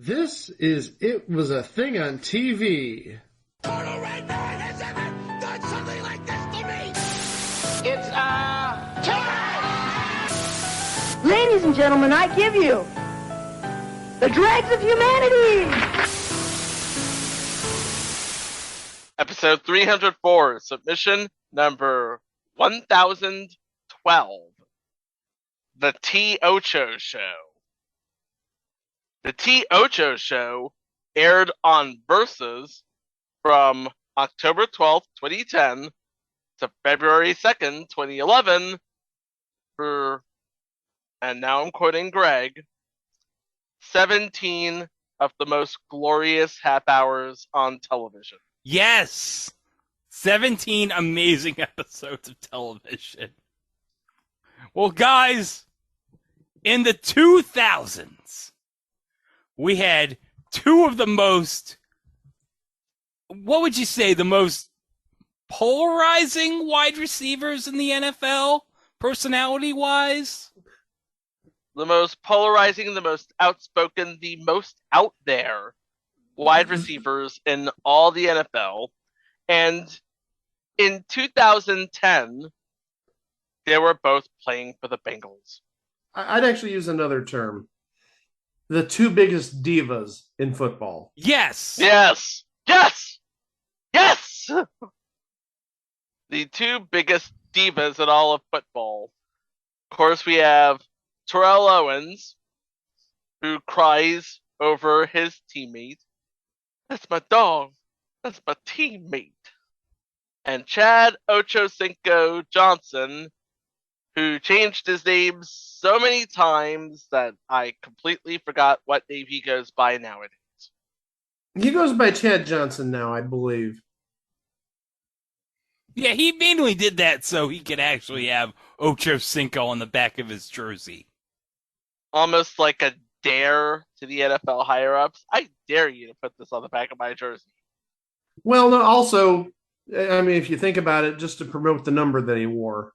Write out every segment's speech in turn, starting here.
This is It Was a Thing on TV. Total Red Man has ever done something like this to me! It's, time! Ladies and gentlemen, I give you the dregs of humanity! Episode 304, submission number 1012. The T.Ocho Show. The T.Ocho Show aired on Versus from October 12th, 2010 to February 2nd, 2011 for, and now I'm quoting Greg, 17 of the most glorious half hours on television. Yes! 17 amazing episodes of television. Well, guys, in the 2000s, we had two of the most, what would you say, the most polarizing wide receivers in the NFL, personality-wise? The most polarizing, the most outspoken, the most out there wide receivers in all the NFL. And in 2010, they were both playing for the Bengals. I'd actually use another term. The two biggest divas in football. Yes! Yes! Yes! Yes! The two biggest divas in all of football. Of course, we have Terrell Owens, who cries over his teammate. That's my dog. That's my teammate. And Chad Ochocinco Johnson, who changed his name so many times that I completely forgot what name he goes by nowadays. He goes by Chad Johnson now, I believe. Yeah, he mainly did that so he could actually have Ocho Cinco on the back of his jersey. Almost like a dare to the NFL higher-ups. I dare you to put this on the back of my jersey. Well, no, also, I mean, if you think about it, just to promote the number that he wore.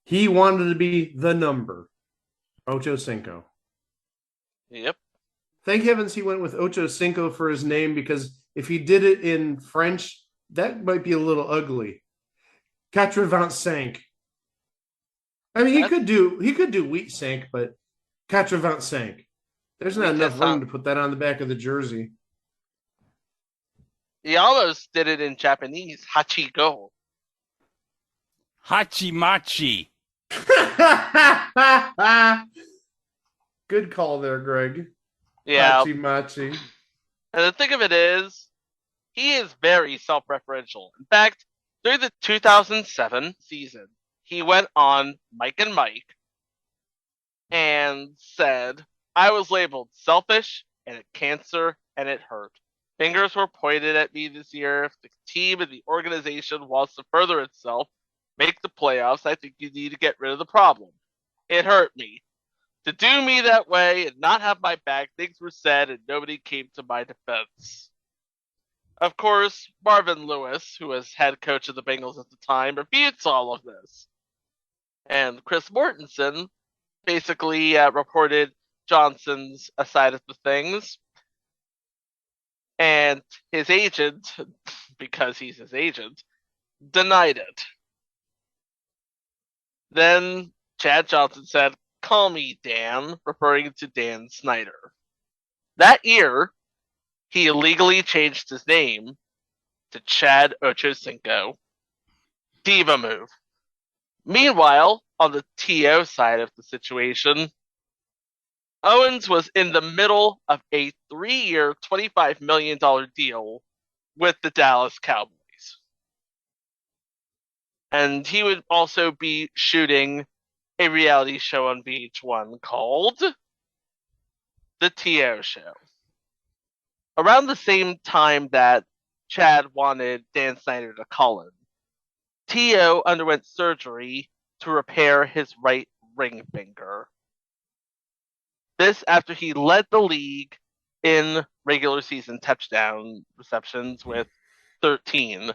He wanted to be the number. Ocho Cinco. Yep. Thank heavens he went with Ocho Cinco for his name, because if he did it in French, that might be a little ugly. 85. I mean, he could do wheat sank, but 85. There's not enough room to put that on the back of the jersey. He almost did it in Japanese, Hachigo. Hachimachi. Good call there, Greg. Yeah. Hachimachi. And the thing of it is, he is very self-referential. In fact, during the 2007 season, he went on Mike and Mike and said, I was labeled selfish and a cancer and it hurt. Fingers were pointed at me this year. If the team and the organization wants to further itself, make the playoffs, I think you need to get rid of the problem. It hurt me. To do me that way and not have my back, things were said and nobody came to my defense. Of course, Marvin Lewis, who was head coach of the Bengals at the time, refutes all of this. And Chris Mortensen basically reported Johnson's side of the things. And his agent, because he's his agent, denied it. Then Chad Johnson said, call me Dan, referring to Dan Snyder. That year, he illegally changed his name to Chad Ochocinco. Diva move. Meanwhile, on the TO side of the situation, Owens was in the middle of a 3-year, $25 million deal with the Dallas Cowboys. And he would also be shooting a reality show on VH1 called The T.O. Show. Around the same time that Chad wanted Dan Snyder to call him, T.O. underwent surgery to repair his right ring finger. This after he led the league in regular season touchdown receptions with 13.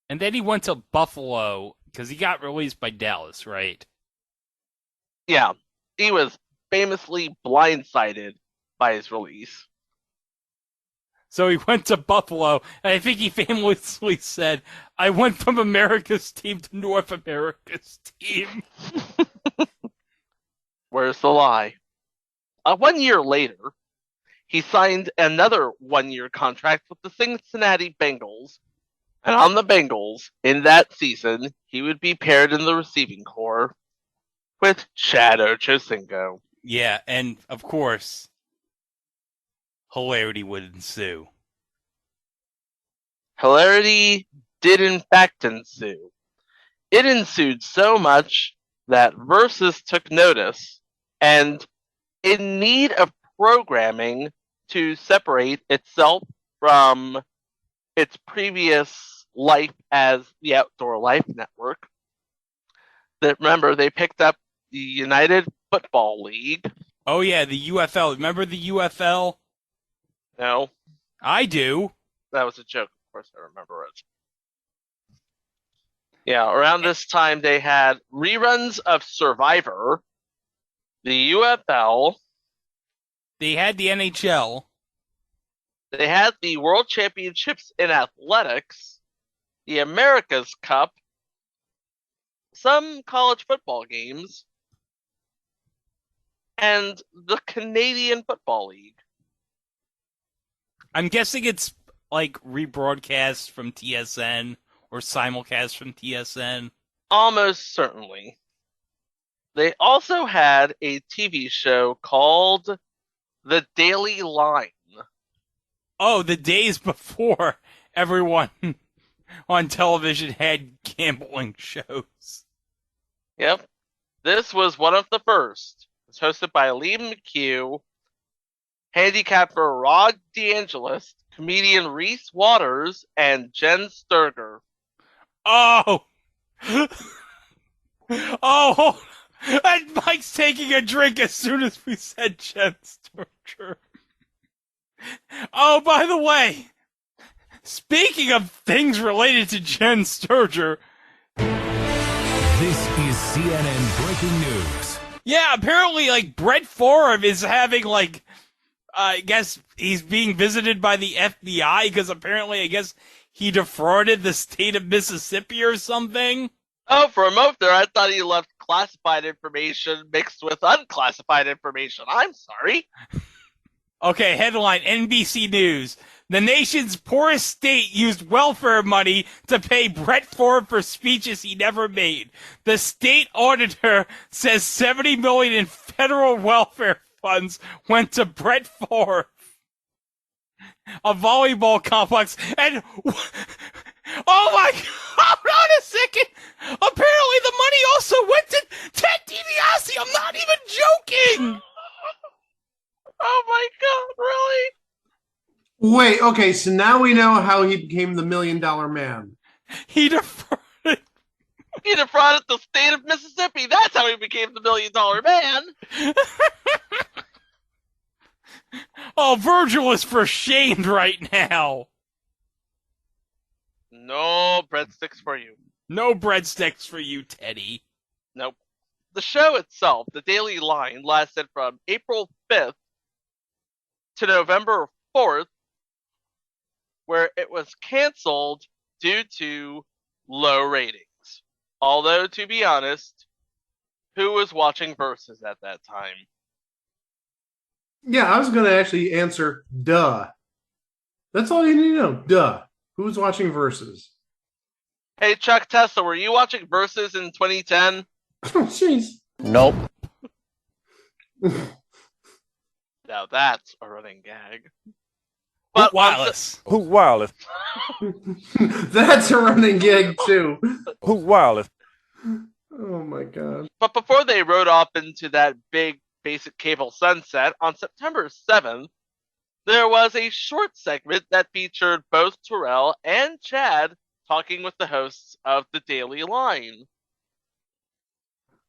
And then he went to Buffalo because he got released by Dallas, right? Yeah, he was famously blindsided by his release. So he went to Buffalo, and I think he famously said, I went from America's team to North America's team. Where's the lie? 1 year later, he signed another 1-year contract with the Cincinnati Bengals. And on the Bengals, in that season, he would be paired in the receiving corps with T.Ocho. Yeah, and of course, hilarity would ensue. Hilarity did in fact ensue. It ensued so much that Versus took notice and, in need of programming to separate itself from its previous life as the Outdoor Life Network, that remember they picked up the United Football League. Oh yeah, the UFL. Remember the UFL? No, I do. that was a joke. Of course, I remember it. Yeah, around this time they had reruns of Survivor, the UFL. They had the NHL. They had the World Championships in Athletics, the America's Cup, some college football games, and the Canadian Football League. I'm guessing it's like rebroadcast from TSN or simulcast from TSN. Almost certainly. They also had a TV show called The Daily Line. Oh, the days before everyone on television had gambling shows. Yep. This was one of the first. It was hosted by Liam McHugh, handicapper Rod DeAngelis, comedian Reese Waters, and Jen Sturger. Oh! Oh! And Mike's taking a drink as soon as we said Jen Sturger. Oh, by the way, speaking of things related to Jen Sturger, This is CNN breaking news. yeah, apparently, like, Brett Favre is having, like, I guess he's being visited by the FBI because apparently, I guess he defrauded the state of Mississippi or something. Oh, for a moment there, I thought he left classified information mixed with unclassified information. I'm sorry. Okay, headline, NBC News. The nation's poorest state used welfare money to pay Brett Favre for speeches he never made. The state auditor says $70 million in federal welfare funds went to Brett Favre, a volleyball complex, and oh my God! Hold on a second. Apparently, the money also went to Ted DiBiase. I'm not even joking. Oh my God, really? Wait, okay, so now we know how he became the $1 Million Man. He defrauded. He defrauded the state of Mississippi. That's how he became the $1 Million Man. Oh, Virgil is for shamed right now. No breadsticks for you. No breadsticks for you, Teddy. Nope. The show itself, The Daily Line, lasted from April 5th to November 4th, where it was canceled due to low ratings. Although, to be honest, who was watching Versus at that time? Yeah, I was going to actually answer, duh. That's all you need to know, duh. Who's watching Versus? Hey, Chuck Tessa, were you watching Versus in 2010? Oh, jeez. Nope. Now that's a running gag. But But wireless. Who's wireless? That's a running gag, too. Who's wireless? Oh, my God. But before they rode off into that big basic cable sunset, on September 7th, there was a short segment that featured both Terrell and Chad talking with the hosts of The Daily Line.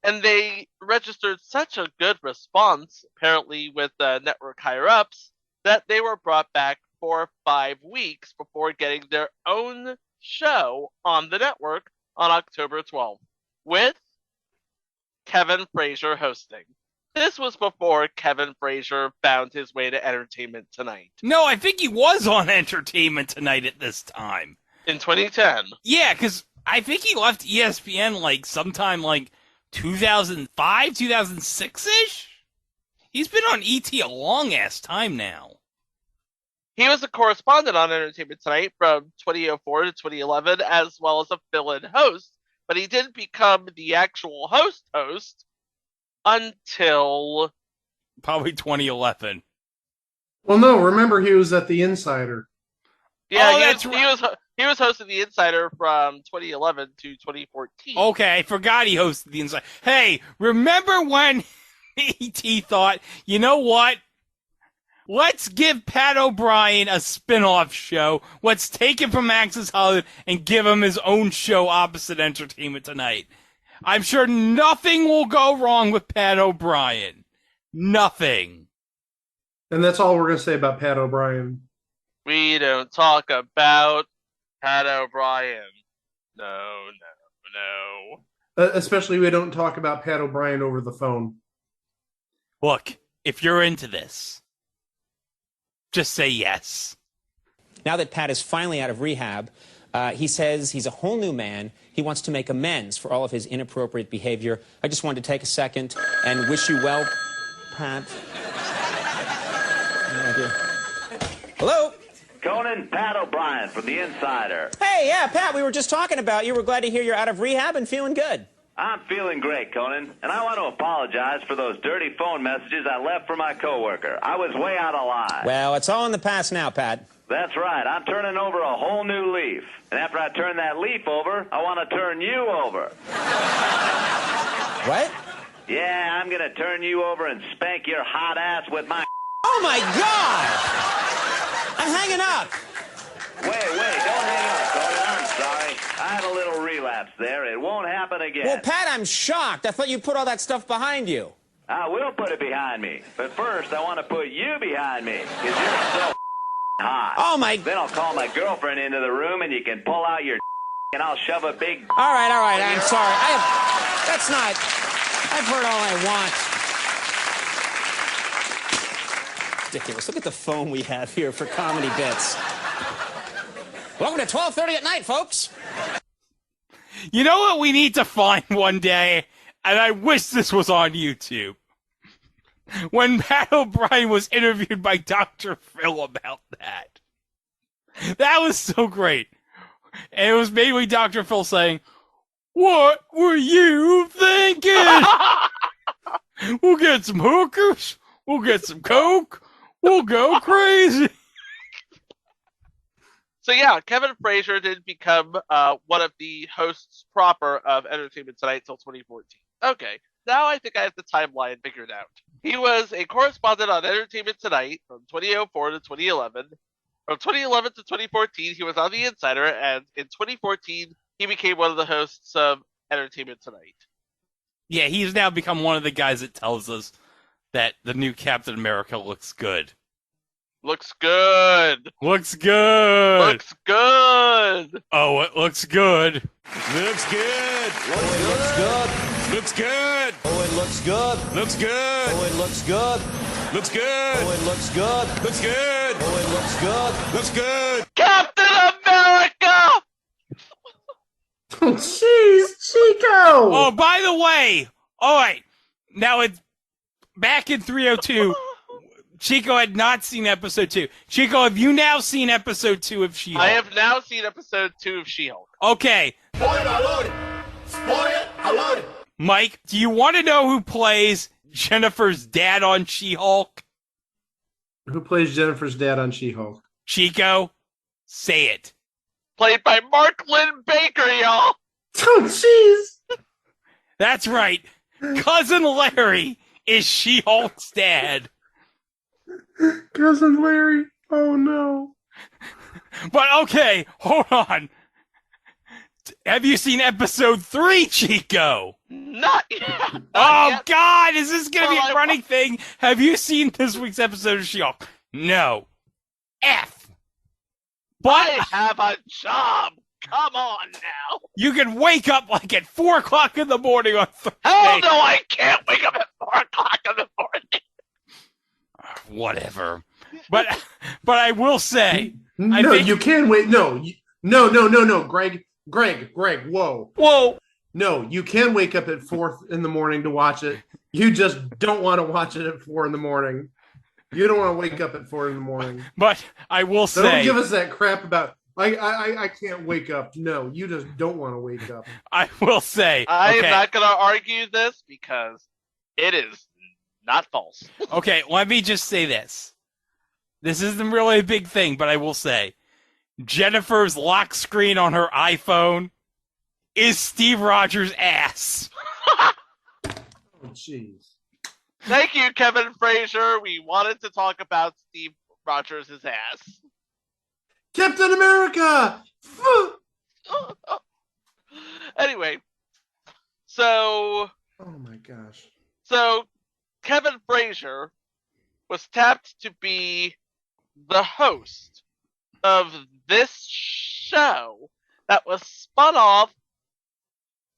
And they registered such a good response, apparently with the network higher-ups, that they were brought back for 5 weeks before getting their own show on the network on October 12th, with Kevin Frazier hosting. This was before Kevin Frazier found his way to Entertainment Tonight. No, I think he was on Entertainment Tonight at this time. In 2010. Yeah, because I think he left ESPN sometime 2005, 2006-ish? He's been on ET a long-ass time now. He was a correspondent on Entertainment Tonight from 2004 to 2011, as well as a fill-in host, but he didn't become the actual host until probably 2011. Well, no, remember he was at The Insider. Yeah, that's right. He was hosting The Insider from 2011 to 2014. Okay, I forgot he hosted The Insider. Hey, remember when E.T. thought, you know what? Let's give Pat O'Brien a spin-off show. Let's take him from Access Hollywood and give him his own show opposite Entertainment Tonight. I'm sure nothing will go wrong with Pat O'Brien. Nothing. And that's all we're going to say about Pat O'Brien. We don't talk about Pat O'Brien. No. Especially we don't talk about Pat O'Brien over the phone. Look, if you're into this, just say yes. Now that Pat is finally out of rehab, he says he's a whole new man. He wants to make amends for all of his inappropriate behavior. I just wanted to take a second and wish you well, Pat. Hello? Conan, Pat O'Brien from The Insider. Hey, yeah, Pat, we were just talking about you. We're glad to hear you're out of rehab and feeling good. I'm feeling great, Conan, and I want to apologize for those dirty phone messages I left for my coworker. I was way out of line. Well, it's all in the past now, Pat. That's right. I'm turning over a whole new leaf. And after I turn that leaf over, I want to turn you over. What? Yeah, I'm going to turn you over and spank your hot ass with my... Oh, my God! I'm hanging up. Wait, don't hang up, Conan. I'm sorry. I had a little relapse there. It won't happen again. Well, Pat, I'm shocked. I thought you put all that stuff behind you. I will put it behind me. But first, I want to put you behind me, because you're so hot. Oh, my... Then I'll call my girlfriend into the room, and you can pull out your and I'll shove a big... All right, I'm sorry. That's not... I've heard all I want. Ridiculous. Look at the phone we have here for comedy bits. Welcome to 12:30 at night, folks. You know what we need to find one day? And I wish this was on YouTube. When Pat O'Brien was interviewed by Dr. Phil about that. That was so great. And it was mainly Dr. Phil saying, "What were you thinking? We'll get some hookers. We'll get some coke. We'll go crazy." So yeah, Kevin Frazier didn't become one of the hosts proper of Entertainment Tonight until 2014. Okay, now I think I have the timeline figured out. He was a correspondent on Entertainment Tonight from 2004 to 2011. From 2011 to 2014, he was on The Insider, and in 2014, he became one of the hosts of Entertainment Tonight. Yeah, he's now become one of the guys that tells us that the new Captain America looks good. Looks good. Looks good. Looks good. Oh, it looks good. Looks good. Looks good. Looks good. Oh, it looks good. Looks good. Oh, it looks good. Looks good. Oh, it looks good. Looks good. Oh, it looks good. Looks good. Captain America! Oh, jeez, Chico! Oh, by the way, all right. Now, it's back in 302. Chico had not seen episode 2. Chico, have you now seen episode 2 of She-Hulk? I have now seen episode 2 of She-Hulk. Okay. Spoiler alert! Spoiler alert! Mike, do you want to know who plays Jennifer's dad on She-Hulk? Who plays Jennifer's dad on She-Hulk? Chico, say it. Played by Mark Lynn Baker, y'all. Oh, jeez! That's right. Cousin Larry is She-Hulk's dad. Cousin Larry. Oh, no. But okay, hold on. Have you seen episode 3, Chico? Not yet. Oh, yet. God, is this going to be Well, a running thing? Have you seen this week's episode of She-Hulk? No. F. But I have a job, come on now. You can wake up like at 4 o'clock in the morning on Thursday. Hell no, I can't wake up at 4 o'clock in the morning. Whatever. But I will say, No, you can wait. No, Greg, whoa. Whoa. No, you can wake up at 4 in the morning to watch it. You just don't want to watch it at 4 in the morning. You don't want to wake up at 4 in the morning. But I will say, don't give us that crap about I can't wake up. No, you just don't want to wake up. I will say, I'm not going to argue this because it is not false. Okay, let me just say this. This isn't really a big thing, but I will say, Jennifer's lock screen on her iPhone is Steve Rogers' ass. Oh, jeez. Thank you, Kevin Frazier. We wanted to talk about Steve Rogers' ass. Captain America! Anyway, so... Oh my gosh. So, Kevin Frazier was tapped to be the host of this show that was spun off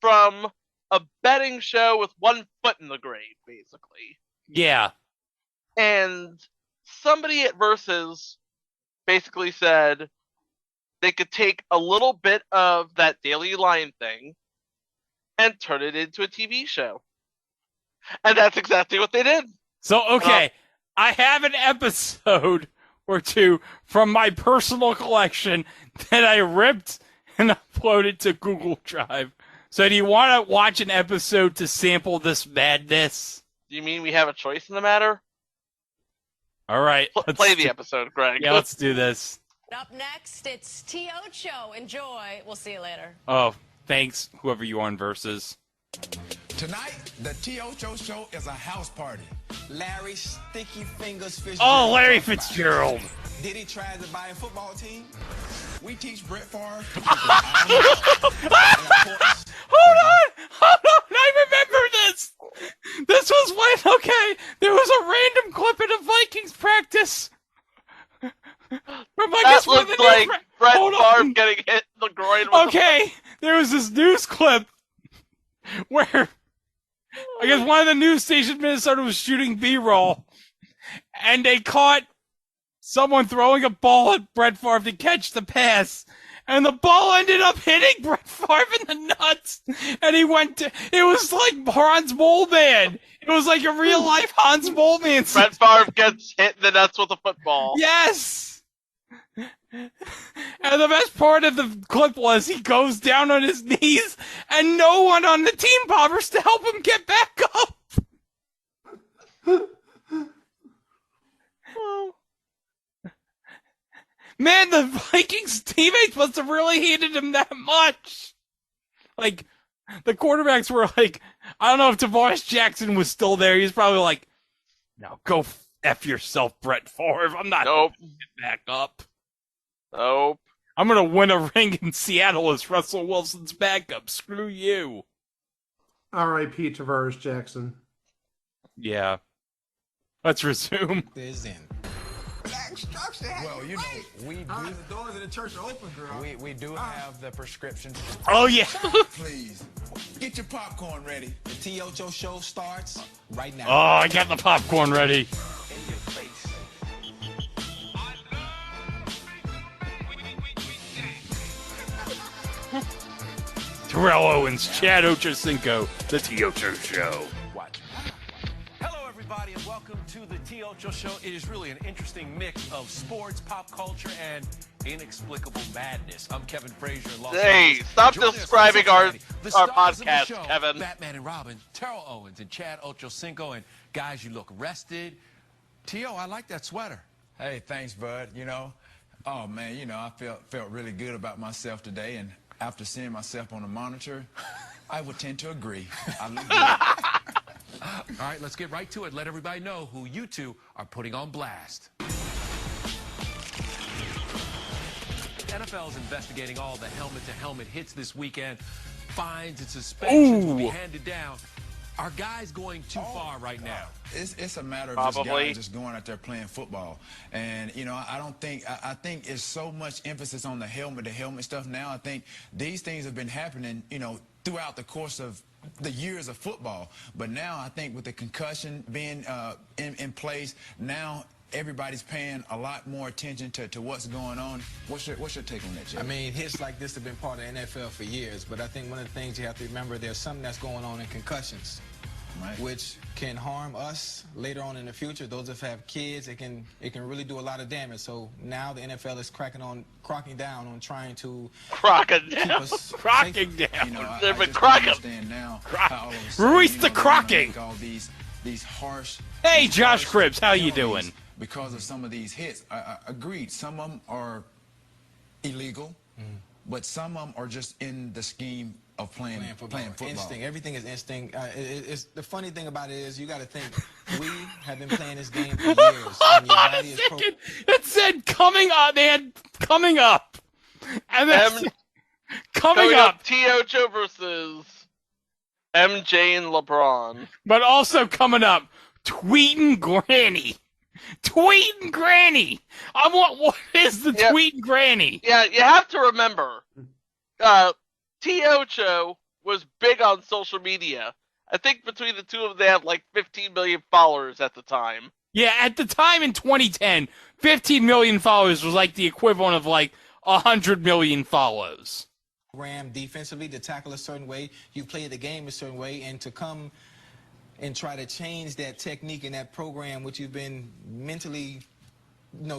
from a betting show with one foot in the grave, basically. Yeah. And somebody at Versus basically said they could take a little bit of that Daily Line thing and turn it into a TV show. And that's exactly what they did. So, okay, I have an episode or two from my personal collection that I ripped and uploaded to Google Drive. So do you want to watch an episode to sample this madness? Do you mean we have a choice in the matter? All right. Play the episode, Greg. Yeah, let's do this. Up next, it's T.Ocho. Enjoy. We'll see you later. Oh, thanks, whoever you on Versus. Tonight, the T.Ocho show is a house party. Larry Sticky Fingers Fitzgerald. Oh, Larry Fitzgerald. Did he try to buy a football team? We teach Brett Favre. Hold on, I remember this. This was when, there was a random clip in a Vikings practice. That looked like Brett Favre getting hit in the groin. There was this news clip where I guess one of the news stations in Minnesota was shooting B-roll, and they caught someone throwing a ball at Brett Favre to catch the pass, and the ball ended up hitting Brett Favre in the nuts, and it was like Hans Moleman. It was like a real-life Hans Moleman. Brett Favre gets hit in the nuts with a football. Yes! And the best part of the clip was he goes down on his knees, and no one on the team bothers to help him get back up. Man, the Vikings teammates must have really hated him that much. Like, the quarterbacks were like, I don't know if Tavares Jackson was still there. He was probably like, no, go F yourself, Brett Favre. I'm not going to get back up. Nope. I'm going to win a ring in Seattle as Russell Wilson's backup. Screw you. R.I.P. Tavares Jackson. Yeah. Let's resume. Well, you know, we do. The doors of the church are open, girl. We do have the prescription. Oh, yeah. Please, get your popcorn ready. The T.Ocho show starts right now. Oh, I got the popcorn ready. In your face. Terrell Owens, Chad Ochocinco, the T.Ocho Show. Watch. Hello, everybody, and welcome to the T.Ocho Show. It is really an interesting mix of sports, pop culture, and inexplicable madness. I'm Kevin Frazier in Los Angeles. Hey, stop Joining us describing our the stars of the podcast, show, Kevin. Batman and Robin, Terrell Owens, and Chad Ochocinco. And guys, you look rested. T.O., I like that sweater. Hey, thanks, bud. You know, oh man, you know, I felt really good about myself today, and after seeing myself on the monitor, I would tend to agree. I look good. All right, let's get right to it. Let everybody know who you two are putting on blast. NFL is investigating all the helmet-to-helmet hits this weekend. Fines and suspensions will be handed down. Are guys going too far right now? It's a matter of Probably. just guys just going out there playing football. And, you know, I think it's so much emphasis on the helmet stuff now. I think these things have been happening, you know, throughout the course of the years of football. But now I think with the concussion being in place, now everybody's paying a lot more attention to what's going on. What's your take on that, Jay? I mean, hits like this have been part of the NFL for years, but I think one of the things you have to remember, there's something that's going on in concussions, right, which can harm us later on in the future. Those that have kids, it can really do a lot of damage. So now the NFL is cracking down on trying to crocking keep down, us crocking safe. down. You know, They've I been just crocking. understand now Croc. how all of a sudden, Ruiz you the know, they wanna crocking. make all these harsh. Hey, these Josh harsh Cribbs, how you penalties doing? Because of some of these hits. I agreed. Some of them are illegal, but some of them are just in the scheme of playing football. Instinct. Everything is instinct. It's the funny thing about it is you got to think we have been playing this game for years. Hold and your on a body is second. It said coming up. They had coming up. And then coming up. T.Ocho versus MJ and LeBron. But also coming up, tweeting Granny. Tweeting Granny. What is the tweeting Granny? Yeah, you have to remember, T.Ocho was big on social media. I think between the two of them, they had like 15 million followers at the time. Yeah, at the time in 2010, 15 million followers was like the equivalent of like 100 million follows. Defensively, to tackle a certain way, you play the game a certain way, and to come and try to change that technique and that program, which you've been mentally,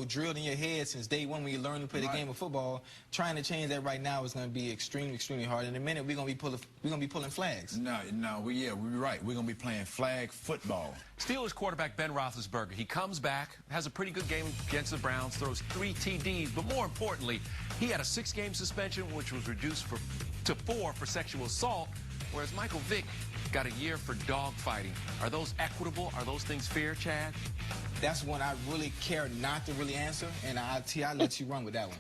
drilled in your head since day one when you learn to play the game of football. Trying to change that right now is going to be extremely, extremely hard. In a minute, we're going to be pulling flags. We're right. We're going to be playing flag football. Steelers quarterback Ben Roethlisberger, he comes back, has a pretty good game against the Browns, throws 3 TDs, but more importantly, he had a 6-game suspension, which was reduced to 4 for sexual assault, whereas Michael Vick got a year for dog fighting. Are those equitable? Are those things fair, Chad? That's one I really care not to really answer, and I'll let you run with that one.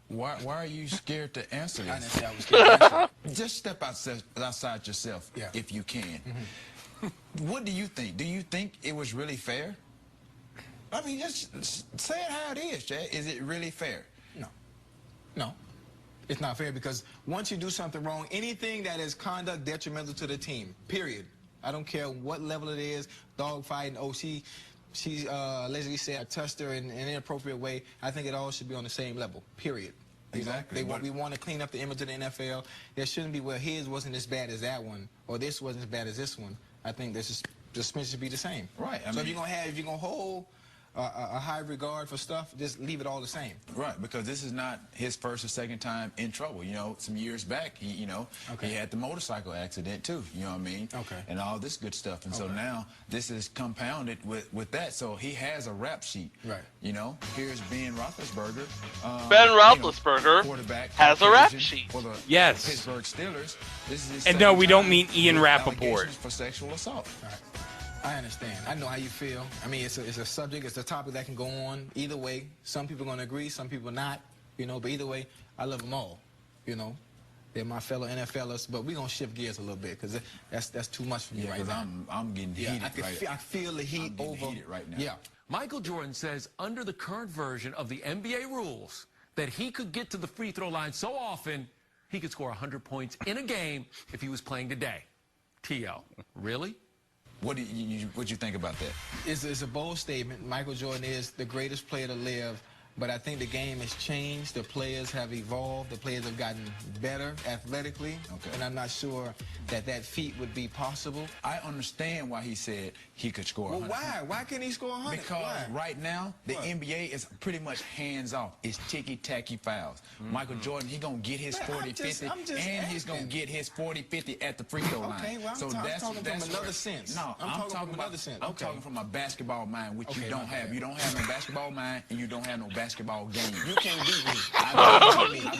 Why are you scared to answer this? I didn't say I was scared to answer. Just step outside yourself, if you can. What do you think? Do you think it was really fair? I mean, just say it how it is, Chad. Is it really fair? No. It's not fair because once you do something wrong, anything that is conduct detrimental to the team, period. I don't care what level it is, dog fighting, she allegedly said I touched her in an inappropriate way. I think it all should be on the same level, period. Exactly. We want to clean up the image of the NFL. There shouldn't be, well, his wasn't as bad as that one, or this wasn't as bad as this one. I think the suspension should be the same. Right. So if you're going to hold a high regard for stuff, just leave it all the same. Right, because this is not his first or second time in trouble. You know, some years back, he had the motorcycle accident too. You know what I mean? Okay. And all this good stuff. And so now this is compounded with that. So he has a rap sheet. Right. You know, here's Ben Roethlisberger. Ben Roethlisberger quarterback has a rap sheet. For the Yes. Pittsburgh Steelers. This is his And no, we don't second mean time Ian with Rappaport. allegations for sexual assault. Right. I understand. I know how you feel. I mean, it's a subject, it's a topic that can go on either way. Some people are going to agree, some people not, but either way, I love them all, They're my fellow NFLers, but we're going to shift gears a little bit because that's too much for me right now. I'm getting heated I feel the heat over. Heated right now. Yeah. Michael Jordan says under the current version of the NBA rules that he could get to the free throw line so often he could score 100 points in a game if he was playing today. T.O., really? What do you think about that? It's a bold statement. Michael Jordan is the greatest player to live, but I think the game has changed. The players have evolved. The players have gotten better athletically, and I'm not sure that feat would be possible. I understand why he said he could score 100. Well, why? Why can't he score 100? Because right now, the NBA is pretty much hands-off. It's ticky-tacky fouls. Michael Jordan, he's going to get his 40-50, and he's going to get his 40-50 at the free throw line. Okay, well, I'm talking from another sense. No, I'm talking from another sense. I'm talking from a basketball mind, which you don't have. You don't have no basketball mind, and you don't have no basketball game. You can't beat me.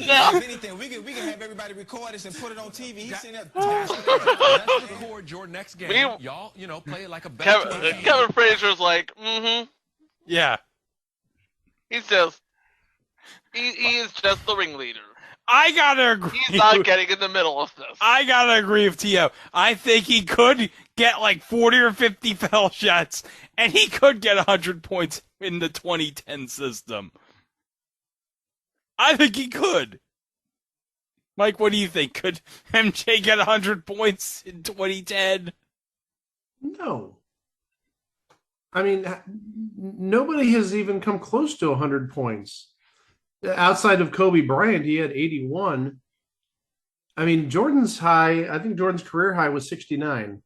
If anything, we can have everybody record this and put it on TV. He's sitting there. Let's record your next game. Y'all, play it like a basketball game. Kevin Frazier's like, Yeah. He's just, he is just the ringleader. I gotta agree. He's not getting in the middle of this. I gotta agree with T.O. I think he could get like 40 or 50 foul shots, and he could get 100 points in the 2010 system. I think he could. Mike, what do you think? Could MJ get 100 points in 2010? No. I mean, nobody has even come close to 100 points. Outside of Kobe Bryant, he had 81. I mean, Jordan's high, I think Jordan's career high was 69.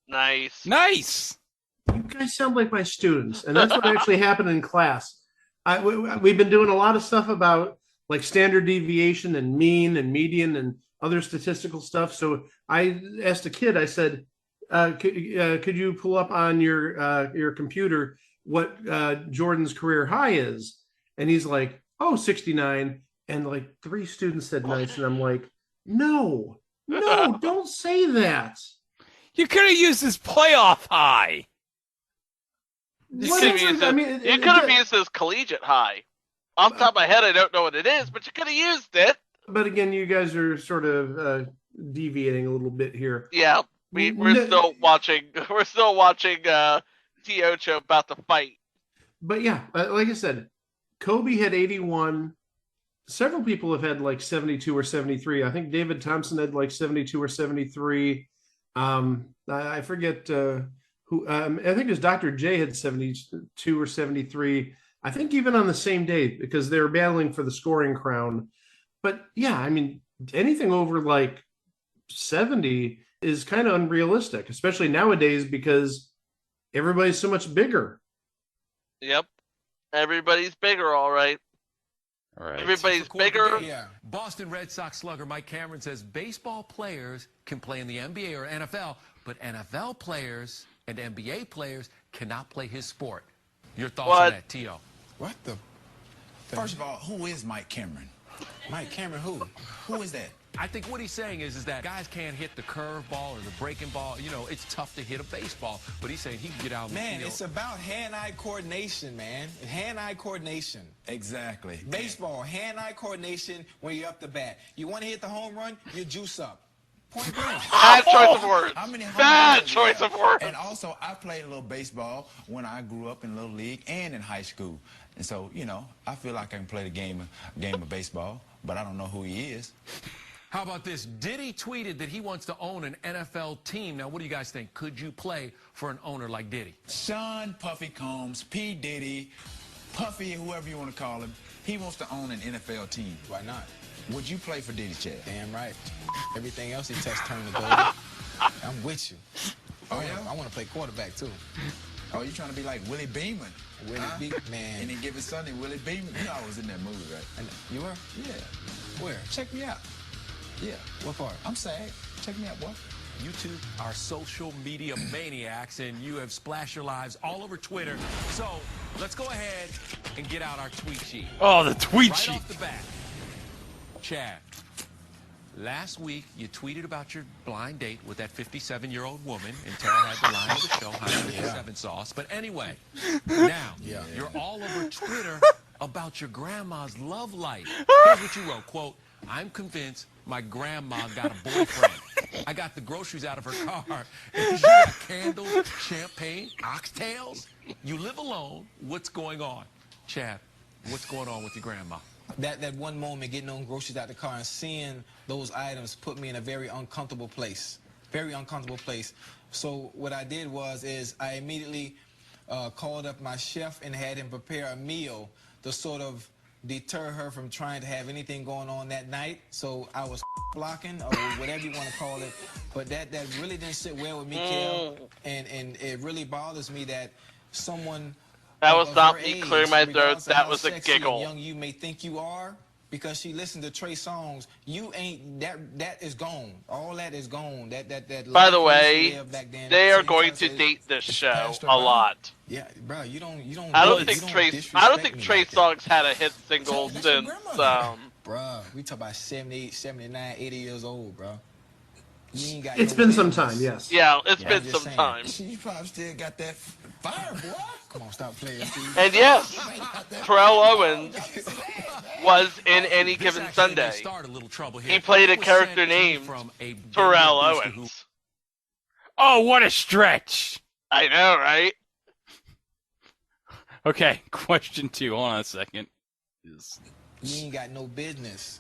Nice. You guys sound like my students, and that's what actually happened in class. We've bbeen doing a lot of stuff about like standard deviation and mean and median and other statistical stuff. So I asked a kid, I said, could you pull up on your computer what Jordan's career high is? And he's like, oh, 69. And like 3 students said nice. And I'm like, no, don't say that. You could have used his playoff high. You could have used his collegiate high. Off the top of my head, I don't know what it is, but you could have used it. But again, you guys are sort of deviating a little bit here. Yeah, we're still watching. We're still watching T.Ocho about to fight. But yeah, like I said, Kobe had 81. Several people have had like 72 or 73. I think David Thompson had like 72 or 73. I forget who. I think it was Dr. J had 72 or 73. I think even on the same day because they were battling for the scoring crown. But yeah, I mean, anything over like 70 is kind of unrealistic, especially nowadays because everybody's so much bigger. Yep. Everybody's bigger, all right. All right. Everybody's bigger. Yeah. Boston Red Sox slugger Mike Cameron says baseball players can play in the NBA or NFL, but NFL players and NBA players cannot play his sport. Your thoughts on that, T.O.? What the? First of all, who is Mike Cameron? Mike Cameron who? Who is that? I think what he's saying is that guys can't hit the curve ball or the breaking ball. You know, it's tough to hit a baseball, but he's saying he can get out. Man, it's about hand-eye coordination, man. Hand-eye coordination. Exactly. Baseball, hand-eye coordination when you're up the bat. You want to hit the home run, you juice up. Point blank. Bad choice of words. Bad choice of words. And also, I played a little baseball when I grew up in Little League and in high school. And so, you know, I feel like I can play the game of baseball, but I don't know who he is. How about this? Diddy tweeted that he wants to own an NFL team. Now, what do you guys think? Could you play for an owner like Diddy? Sean Puffy Combs, P. Diddy, Puffy, whoever you want to call him, he wants to own an NFL team. Why not? Would you play for Diddy, Chad? Damn right. Everything else he touched turned to gold. I'm with you. Oh, yeah? I want to play quarterback, too. Oh, you trying to be like Willie Beeman? Willie Beeman, man. Any Given Sunday, Willie Beeman. You know I was in that movie, right? You were? Yeah. Where? Check me out. Yeah. What part? I'm sad. Check me out, boy. You two are social media maniacs, and you have splashed your lives all over Twitter. So let's go ahead and get out our tweet sheet. Oh, the tweet sheet. Right off the bat. Chad, last week you tweeted about your blind date with that 57-year-old woman, and Tara had the line of the show, High 57 Sauce. But anyway, now you're all over Twitter about your grandma's love life. Here's what you wrote, quote, I'm convinced my grandma got a boyfriend. I got the groceries out of her car, and she got candles, champagne, oxtails. You live alone. What's going on? Chad, what's going on with your grandma? That one moment getting on groceries out the car and seeing those items put me in a very uncomfortable place. Very uncomfortable place. So what I did is I immediately called up my chef and had him prepare a meal to sort of deter her from trying to have anything going on that night. So I was blocking, or whatever you want to call it. But that really didn't sit well with me, Kel. And it really bothers me that someone... That was not me clearing my throat. That was a giggle. Young you may think you are, because she listened to Trey songs. You ain't that is gone. All that is gone. That. By the way, they are going to date this show a lot. Yeah, bro. You don't. I don't think Trey Songz had a hit single since. Bro, we talk about 78, 79, 80 years old, bro. It's been some time, yes. Yeah, it's been some time. You probably still got that fire, boy. Come on, stop playing, Steve. And yes, Terrell Owens was in Any Given Sunday. He played a character named Terrell Owens. Oh, what a stretch! I know, right? Okay, question 2. Hold on a second. You ain't got no business.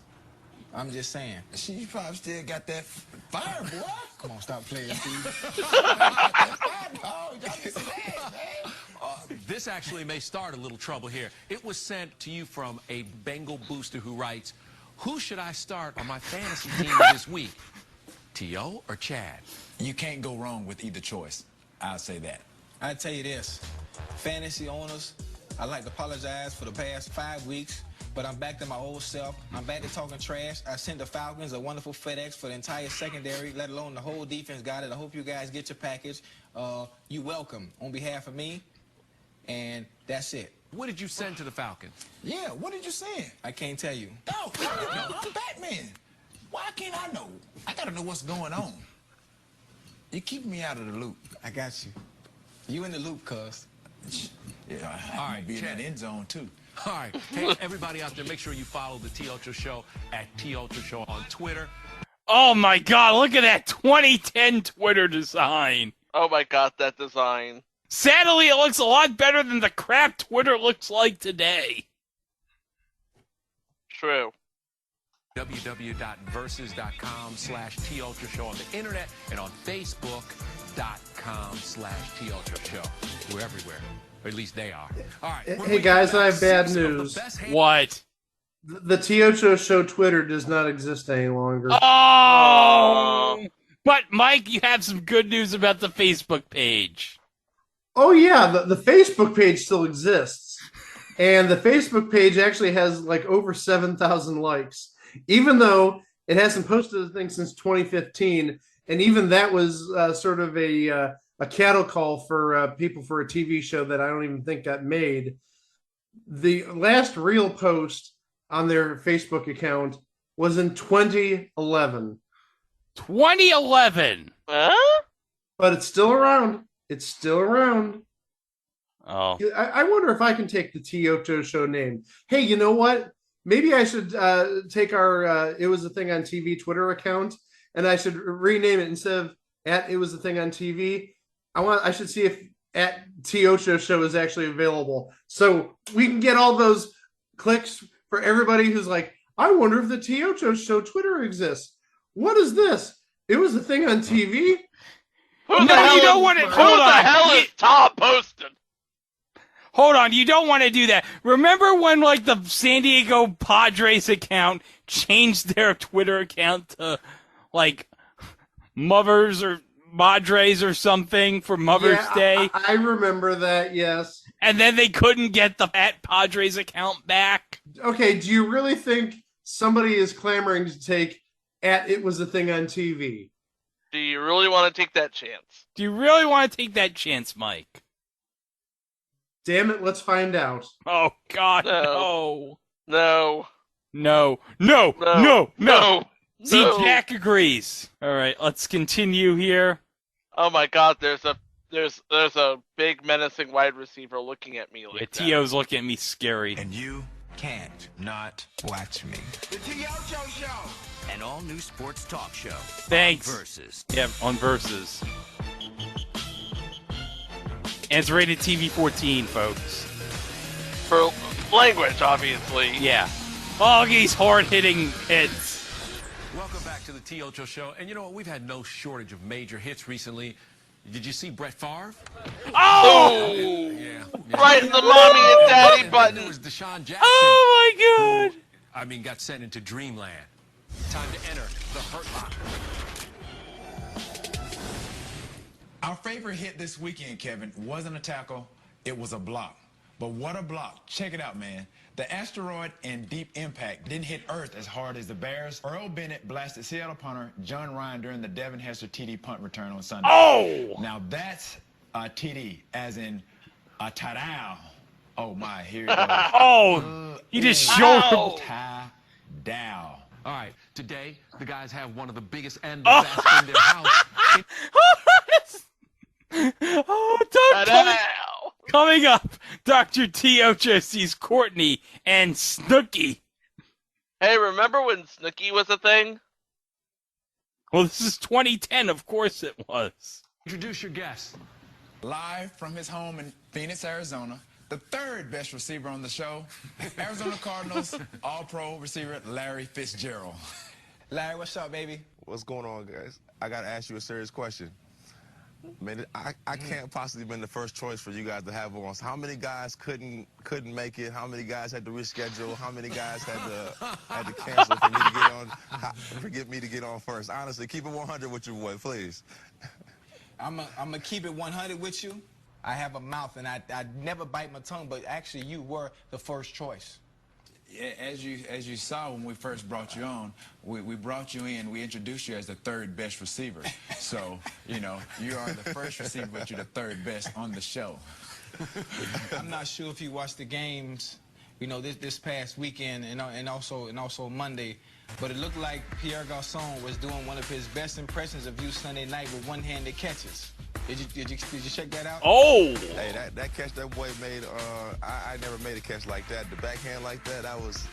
I'm just saying. You probably still got that fire, boy. Come on, stop playing, Steve. This actually may start a little trouble here. It was sent to you from a Bengal booster who writes, "Who should I start on my fantasy team this week? T.O. or Chad?" You can't go wrong with either choice. I'll say that. I tell you this, fantasy owners, I'd like to apologize for the past 5 weeks, but I'm back to my old self. I'm back to talking trash. I sent the Falcons a wonderful FedEx for the entire secondary, let alone the whole defense got it. I hope you guys get your package. You welcome on behalf of me, and that's it. What did you send to the Falcons? Yeah, what did you send? I can't tell you. No, I'm Batman. Why can't I know? I gotta know what's going on. You keep me out of the loop. I got you. You in the loop, cuz. Yeah, All right, be in Chad. that end zone too. All right. Hey, everybody out there, make sure you follow the T.Ocho Show at T.Ocho Show on Twitter. Oh my god, look at that 2010 Twitter design. Oh my god, that design. Sadly, it looks a lot better than the crap Twitter looks like today. True. www.versus.com/T.Ocho Show on the internet and on Facebook.com/T.Ocho Show. We're everywhere. Or at least they are. All right. Hey guys, I have bad news. What? The T.Ocho Show Twitter does not exist any longer. Oh! But, Mike, you have some good news about the Facebook page. Oh, yeah, the Facebook page still exists. And the Facebook page actually has like over 7,000 likes, even though it hasn't posted a thing since 2015. And even that was sort of a cattle call for people for a TV show that I don't even think got made. The last real post on their Facebook account was in 2011. 2011? Huh? But it's still around. It's still around. Oh. I wonder if I can take the T.Ocho Show name. Hey, you know what? Maybe I should take our It Was a Thing on TV Twitter account, and I should rename it instead of at It Was a Thing on TV. I should see if at T.Ocho Show is actually available, so we can get all those clicks for everybody who's like, I wonder if the T.Ocho Show Twitter exists. What is this? It Was a Thing on TV? Who the hell is Tom posted? Hold on, you don't want to do that. Remember when, like, the San Diego Padres account changed their Twitter account to, like, Mothers or Madres or something for Mother's Day? I remember that, yes. And then they couldn't get the at Padres account back? Okay, do you really think somebody is clamoring to take at It Was a Thing on TV? Do you really want to take that chance? Do you really want to take that chance, Mike? Damn it, let's find out. Oh, God, no. No. No. No. No. No. No. See, No. Jack agrees. All right, let's continue here. Oh my god, there's a big menacing wide receiver looking at me like that. T.O.'s looking at me scary. And you can't not watch me. The T.Ocho Show. An all-new sports talk show. Thanks. On Versus. Yeah, on Versus. And it's rated TV 14, folks. For language, obviously. Yeah. All these hard-hitting hits. Welcome back to the T.Ocho Show. And you know what? We've had no shortage of major hits recently. Did you see Brett Favre? Oh! Yeah. Right in the mommy and daddy button. It was Deshaun Jackson. Oh, my God. Who, got sent into dreamland. Time to enter the Hurt Locker. Our favorite hit this weekend, Kevin, wasn't a tackle, it was a block. But what a block. Check it out, man. The asteroid and deep impact didn't hit Earth as hard as the Bears. Earl Bennett blasted Seattle punter John Ryan during the Devin Hester TD punt return on Sunday. Oh! Now that's a TD, as in a touchdown. Oh, my, here it goes. Oh! He just shouldered. Touchdown. All right, today, the guys have one of the biggest and the best in their house. Coming up, Dr. T.Ocho sees Courtney and Snooki Hey, remember when Snooki was a thing? Well, this is 2010. Of course it was. Introduce your guest. Live from his home in Phoenix, Arizona, the third best receiver on the show, Arizona Cardinals All-Pro receiver Larry Fitzgerald. Larry, what's up, baby? What's going on, guys? I got to ask you a serious question. Man, I can't possibly been the first choice for you guys to have on. So how many guys couldn't make it? How many guys had to reschedule? How many guys had to cancel for me to get on? Forget me to get on first. Honestly, keep it 100 with your boy, please. I'm gonna keep it 100 with you. I have a mouth, and I never bite my tongue, but actually, you were the first choice. As you saw when we first brought you on, we brought you in, we introduced you as the third best receiver. So, you know, you are the first receiver, but you're the third best on the show. I'm not sure if you watched the games, you know, this past weekend and also Monday, but it looked like Pierre Garçon was doing one of his best impressions of you Sunday night with one-handed catches. Did you check that out? Oh! Hey, that catch that boy made, I never made a catch like that. The backhand like that, that was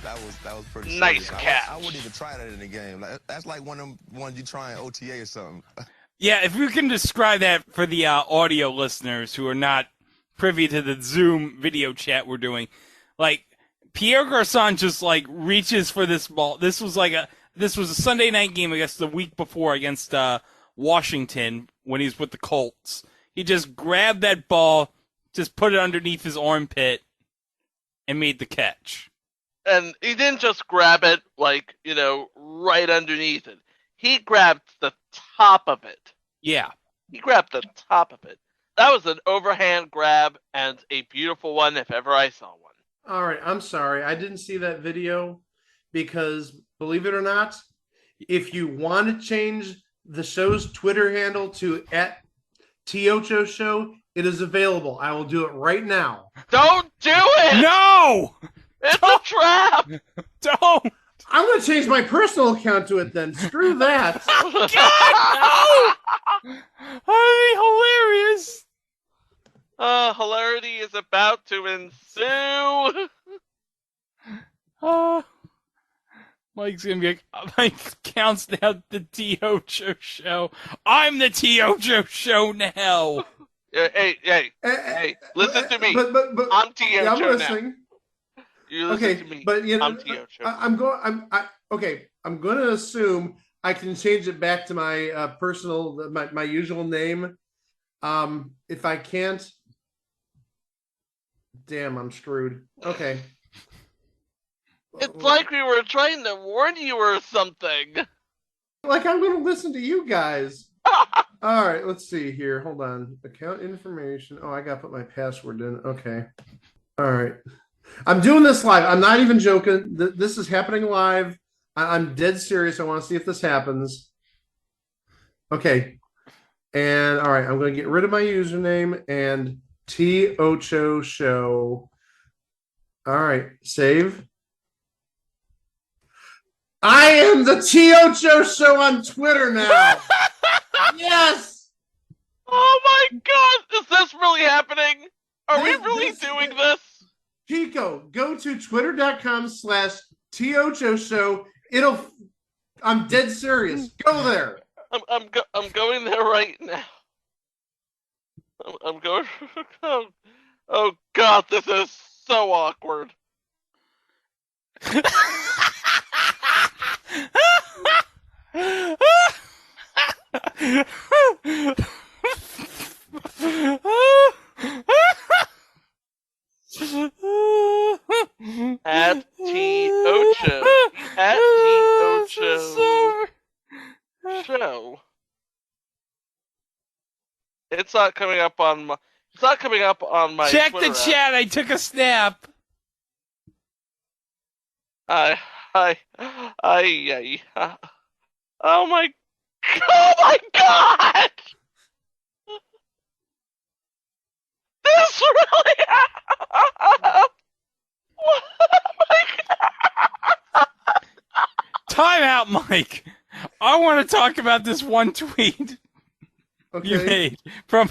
pretty nice serious. catch. I wouldn't even try that in the game. That's like one of them ones you try in OTA or something. Yeah, if you can describe that for the audio listeners who are not privy to the Zoom video chat we're doing, like Pierre Garçon just like reaches for this ball. This was a Sunday night game, I guess, the week before against Washington when he's with the Colts. He just grabbed that ball, just put it underneath his armpit, and made the catch. And he didn't just grab it, like, you know, right underneath it. He grabbed the top of it. Yeah. He grabbed the top of it. That was an overhand grab and a beautiful one if ever I saw one. All right, I'm sorry. I didn't see that video because, believe it or not, if you want to change the show's Twitter handle to @T.Ocho Show, it is available. I will do it right now. Don't do it! No! It's a trap! Don't! I'm going to change my personal account to it then. Screw that. God, no! Hilarious! Hilarity is about to ensue. Mike's gonna be like, Mike counts down the T.Ocho Show. I'm the T.Ocho Show now. Hey, listen to me. But I'm T.Ocho I'm now. listening. You listen to me. But you know, I'm T.Ocho. I'm going to assume I can change it back to my personal, my usual name. If I can't, damn, I'm screwed. Okay. It's like we were trying to warn you or something. Like I'm going to listen to you guys. All right, let's see here. Hold on. Account information. Oh, I got to put my password in. Okay. All right. I'm doing this live. I'm not even joking. This is happening live. I'm dead serious. I want to see if this happens. Okay. And all right, I'm going to get rid of my username and T.Ocho Show. All right, save. I am the T.Ocho Show on Twitter now. Yes. Oh my God! Is this really happening? Are we really doing this? Chico, go to twitter.com/T.Ocho Show. I'm dead serious. Go there. I'm going there right now. I'm going. Oh God, this is so awkward. At T.Ocho. At T.Ocho Show. It's not coming up on my. It's not coming up on my. Check Twitter the chat. I took a snap. Oh my God! This really. Oh my God! Time out, Mike. I want to talk about this one tweet you made from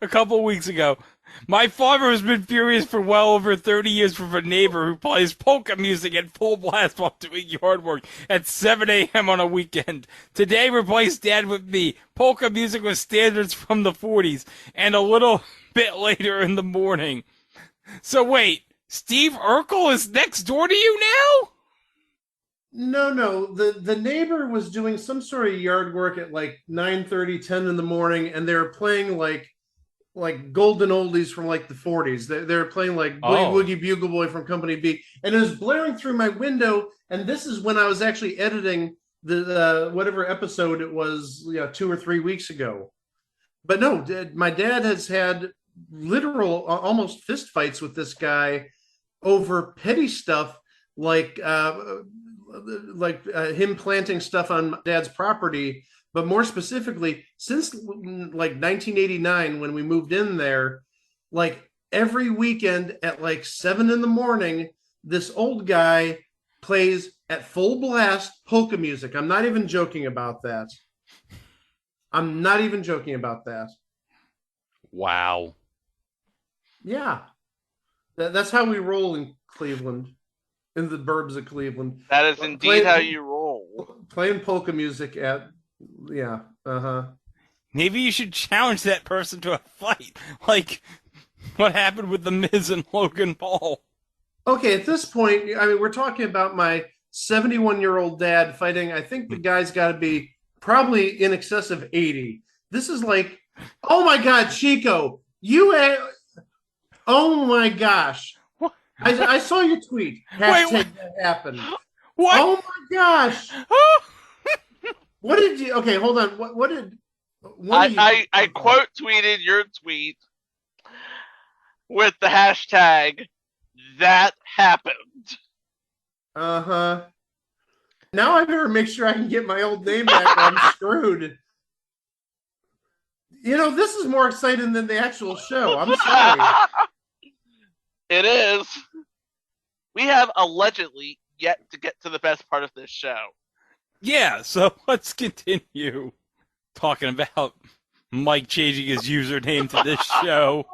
a couple weeks ago. My father has been furious for well over 30 years with a neighbor who plays polka music at full blast while doing yard work at 7 a.m. on a weekend. Today replaced Dad with me. Polka music was standards from the 40s and a little bit later in the morning. So wait, Steve Urkel is next door to you now? No. The neighbor was doing some sort of yard work at like 9:30, 10 in the morning, and they were playing like golden oldies from like the 40s. They were playing like Boogie Woogie Bugle Boy from Company B, and it was blaring through my window. And this is when I was actually editing the whatever episode it was, 2 or 3 weeks ago. But no, my dad has had literal almost fist fights with this guy over petty stuff like him planting stuff on Dad's property, but more specifically, since like 1989 when we moved in there, like every weekend at like 7 in the morning, this old guy plays at full blast polka music. I'm not even joking about that. Wow. Yeah. That's how we roll in Cleveland. In the burbs of Cleveland. That is indeed how you roll. Playing polka music at, Maybe you should challenge that person to a fight, like what happened with The Miz and Logan Paul. Okay, at this point, I mean, we're talking about my 71-year-old dad fighting. I think the guy's got to be probably in excess of 80. This is like, oh my God, Chico, oh my gosh. I saw your tweet. Hashtag that happened. What? Oh my gosh. What did you? Okay, hold on. What did? I quote tweeted your tweet with the hashtag that happened. Now I better make sure I can get my old name back or I'm screwed. This is more exciting than the actual show. I'm sorry. It is. We have allegedly yet to get to the best part of this show. Yeah, so let's continue talking about Mike changing his username to this show.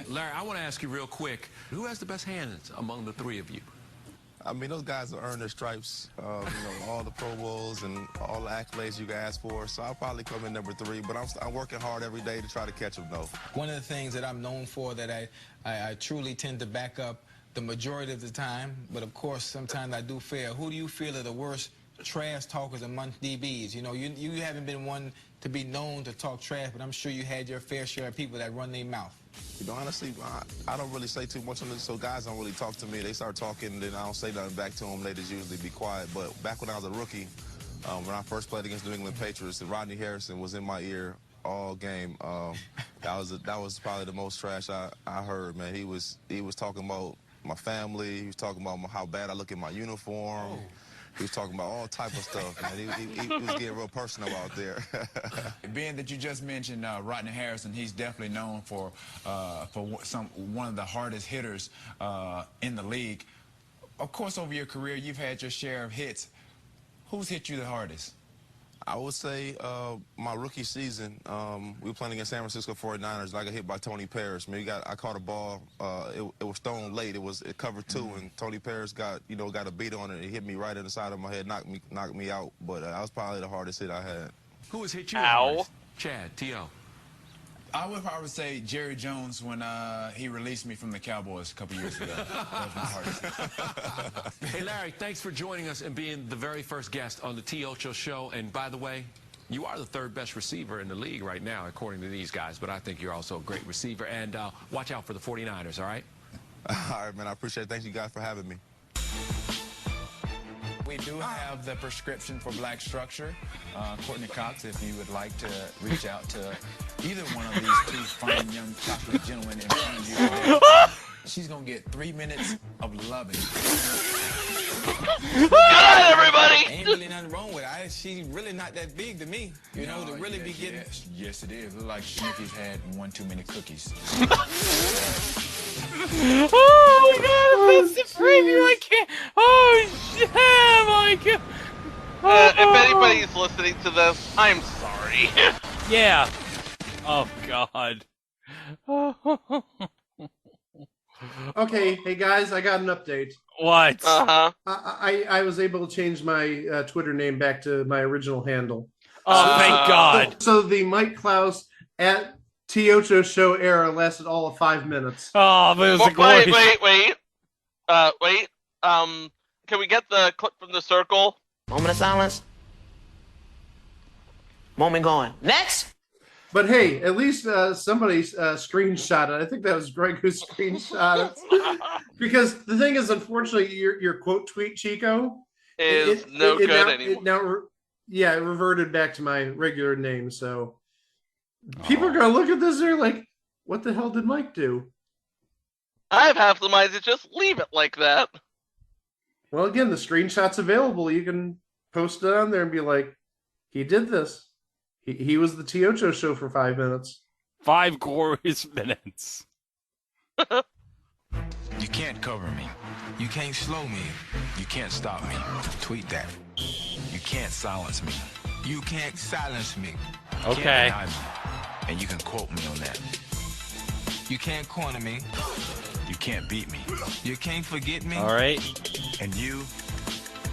Larry, I want to ask you real quick, who has the best hands among the three of you? I mean, those guys have earned their stripes, all the Pro Bowls and all the accolades you can ask for. So I'll probably come in number 3, but I'm working hard every day to try to catch them, though. One of the things that I'm known for that I truly tend to back up the majority of the time, but of course sometimes I do fail. Who do you feel are the worst trash talkers among DBs? You haven't been one to be known to talk trash, but I'm sure you had your fair share of people that run their mouth. Honestly, I don't really say too much on this, so guys don't really talk to me. They start talking, and then I don't say nothing back to them. They just usually be quiet. But back when I was a rookie, when I first played against New England Patriots, and Rodney Harrison was in my ear all game. That was probably the most trash I heard, man. He was talking about my family. He was talking about how bad I look in my uniform. He was talking about all type of stuff, man. He was getting real personal out there. Being that you just mentioned Rodney Harrison, he's definitely known for one of the hardest hitters in the league. Of course, over your career, you've had your share of hits. Who's hit you the hardest? I would say my rookie season, we were playing against San Francisco 49ers, and I got hit by Tony Parrish. I caught a ball. It was thrown late. It covered 2, and Tony Parrish got a beat on it. It hit me right in the side of my head, knocked me out. But that was probably the hardest hit I had. Who has hit you the hardest? Chad, T.O. I would probably say Jerry Jones when he released me from the Cowboys a couple years ago. That was my hardest. Hey, Larry, thanks for joining us and being the very first guest on the T.Ocho show. And by the way, you are the 3rd best receiver in the league right now, according to these guys. But I think you're also a great receiver. And watch out for the 49ers, all right? All right, man. I appreciate it. Thank you guys for having me. We do have the prescription for black structure. Courtney Cox, if you would like to reach out to either one of these 2 fine young chocolate gentlemen in front of you today, she's going to get 3 minutes of loving. Good night, everybody! Ain't really nothing wrong with her. She's really not that big to me. To really be getting... Yes, it is. Look like Snoopy's had one too many cookies. Oh my God, that's the preview. I can't. Oh shit, my God. If anybody's listening to this, I'm sorry. Yeah. Oh God. Okay, hey guys, I got an update. What? I was able to change my Twitter name back to my original handle. Oh, thank God. So the Mike Klaus at T.Ocho show era lasted all of 5 minutes. Oh, but it was a glorious... Wait. Can we get the clip from the circle? Moment of silence. Moment going. Next. But hey, at least somebody screenshot it. I think that was Greg who screenshot it. Because the thing is, unfortunately, your quote tweet, Chico, is no good anymore. It reverted back to my regular name. So people are going to look at this and they're like, what the hell did Mike do? I have half the mind to just leave it like that. Well, again, the screenshot's available. You can post it on there and be like, he did this. He was the T.Ocho show for 5 minutes. 5 glorious minutes. You can't cover me. You can't slow me. You can't stop me. Tweet that. You can't silence me. You can't silence me. You Okay. can't deny me. And you can quote me on that. You can't corner me. You can't beat me. You can't forget me. All right. And you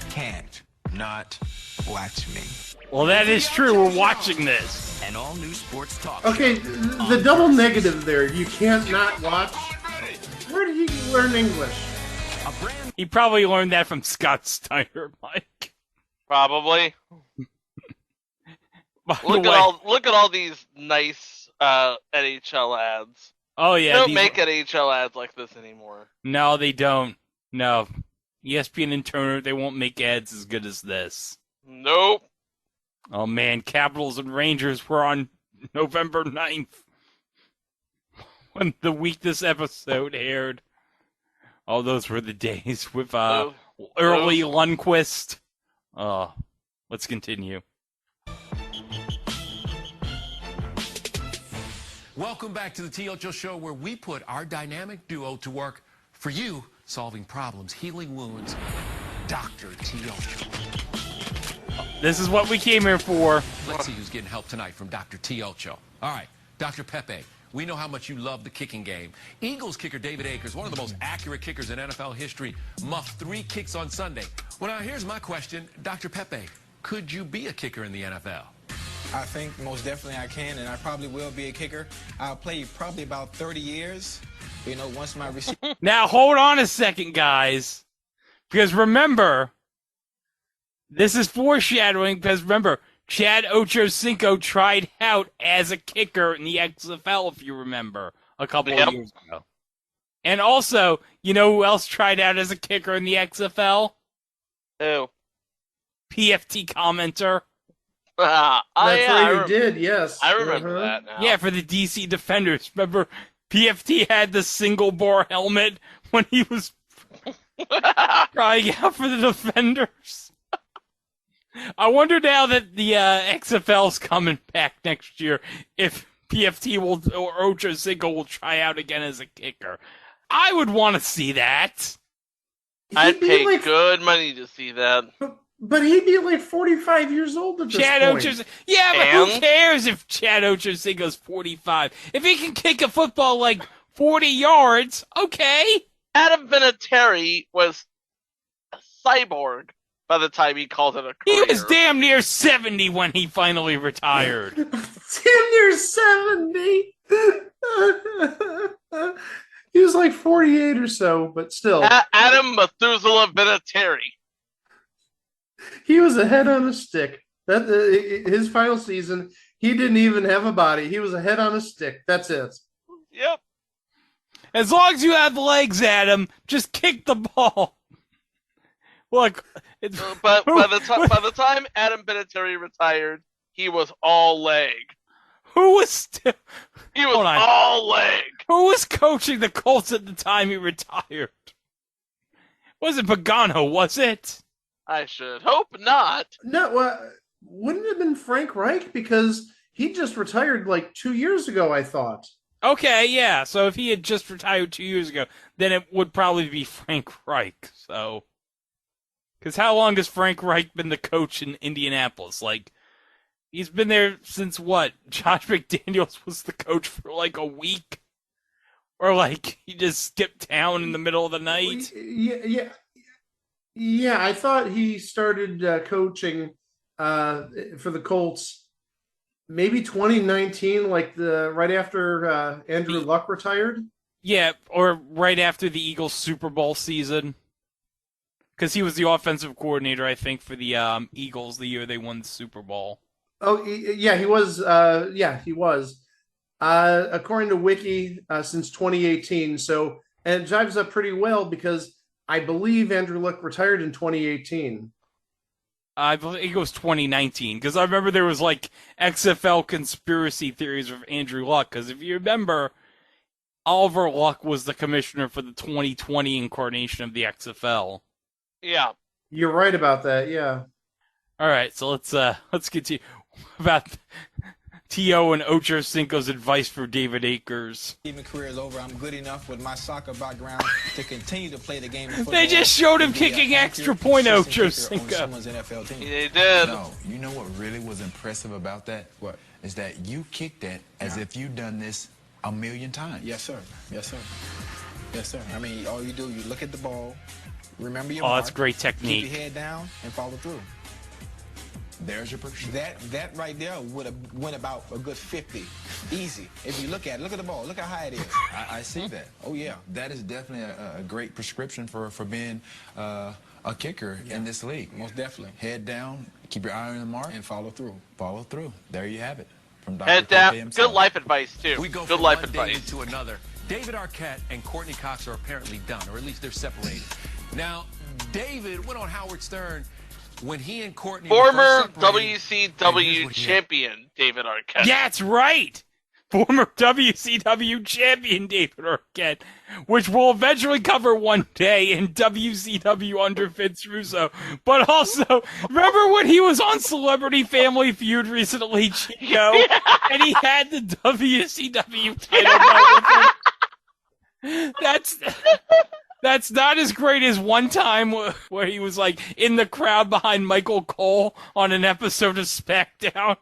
can't not watch me. Well, that is true. We're watching this. An all-new sports talk. Okay, the double negative there. You can't not watch. Where did he learn English? He probably learned that from Scott Steiner, Mike. Probably. Look at all these nice NHL ads. Oh yeah, they don't make NHL ads like this anymore. No, they don't. No, ESPN and Turner, they won't make ads as good as this. Nope. Oh man, Capitals and Rangers were on November 9th when the week this episode aired. Oh, those were the days with early Lundqvist. Let's continue. Welcome back to the T.Ocho Show, where we put our dynamic duo to work for you, solving problems, healing wounds. Dr. T.Ocho. This is what we came here for. Let's see who's getting help tonight from Dr. T.Ocho. All right, Dr. Pepe, we know how much you love the kicking game. Eagles kicker David Akers, one of the most accurate kickers in NFL history, muffed 3 kicks on Sunday. Well, now here's my question. Dr. Pepe, could you be a kicker in the NFL? I think most definitely I can, and I probably will be a kicker. I'll play probably about 30 years, once my receiver... Now, hold on a second, guys. Because remember, this is foreshadowing, because remember, Chad Ochocinco tried out as a kicker in the XFL, if you remember, a couple of years ago. And also, you know who else tried out as a kicker in the XFL? Who? PFT commenter. That's right, he did, yes. I remember that now. Yeah, for the DC Defenders. Remember, PFT had the single bore helmet when he was trying out for the Defenders. I wonder now that the XFL's coming back next year if PFT or Ochocinco will try out again as a kicker. I would want to see that. I'd pay good money to see that. But he'd be like 45 years old at this point. Yeah, but who cares if Chad Ochocinco's 45? If he can kick a football like 40 yards, okay. Adam Vinatieri was a cyborg by the time he called it a career. He was damn near 70 when he finally retired. Damn near 70? He was like 48 or so, but still. Adam Methuselah Vinatieri. He was a head on a stick. His final season, he didn't even have a body. He was a head on a stick. That's it. Yep. As long as you have legs, Adam, just kick the ball. Look, but by the time Adam Vinatieri retired, he was all leg. Who was still? He was all leg. Who was coaching the Colts at the time he retired? Wasn't Pagano? Was it? I should hope not. No, wouldn't it have been Frank Reich? Because he just retired like 2 years ago, I thought. Okay, yeah. So if he had just retired 2 years ago, then it would probably be Frank Reich. So, because how long has Frank Reich been the coach in Indianapolis? Like He's been there since what? Josh McDaniels was the coach for like a week, or like he just skipped town in the middle of the night. Yeah. I thought he started coaching for the Colts maybe 2019, like the right after Andrew Luck retired. Yeah, or right after the Eagles Super Bowl season. Because he was the offensive coordinator, I think, for the Eagles the year they won the Super Bowl. Oh, yeah, he was. He was. According to Wiki, since 2018. So, and it jives up pretty well because I believe Andrew Luck retired in 2018. I believe it was 2019, because I remember there was like XFL conspiracy theories of Andrew Luck, because if you remember, Oliver Luck was the commissioner for the 2020 incarnation of the XFL. Yeah. You're right about that, yeah. All right, so let's get to about T.O. and Ocho Cinco's advice for David Akers. Even career is over. I'm good enough with my soccer background to continue to play the game of football. They just showed him kicking extra point, Ocho Cinco. Someone's NFL team. They did. No, you know what really was impressive about that? What? Is that you kicked that as if you'd done this a million times. Yes, sir. Yes, sir. Yes, sir. I mean, all you do, you look at the ball, remember your Oh, mark, that's great technique. keep your head down, and follow through. There's your picture. That right there would have went about a good 50. Easy. If you look at it, look at the ball. Look how high it is. I see that. Oh, yeah. That is definitely a great prescription for being a kicker in this league. Most definitely. Head down, keep your eye on the mark. And follow through. Follow through. There you have it. From Dr. Head Koke down. himself. Good life advice, too. We go Good from life one advice. David to another. David Arquette and Courtney Cox are apparently done, or at least they're separated. Now, David went on Howard Stern when he and Courtney Former were first separated, and here's WCW what he had. champion David Arquette. Yeah, that's right. Former WCW champion David Arquette, which we'll eventually cover one day in WCW under Vince Russo. But also, remember when he was on Celebrity Family Feud recently, Chico? Yeah. And he had the WCW title belt with him? That's not as great as one time where he was like in the crowd behind Michael Cole on an episode of SmackDown,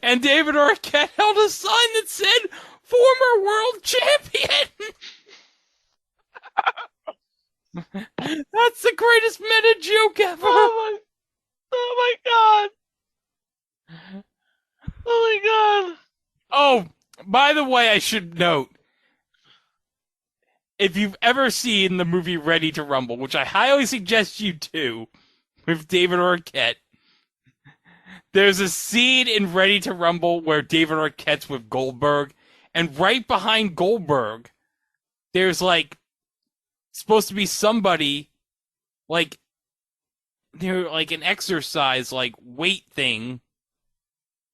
and David Arquette held a sign that said "Former World Champion." That's the greatest meta joke ever. Oh my god. Oh my god. Oh, by the way, I should note, if you've ever seen the movie Ready to Rumble, which I highly suggest you do, with David Arquette, there's a scene in Ready to Rumble where David Arquette's with Goldberg, and right behind Goldberg, there's like supposed to be somebody like they're like an exercise like weight thing,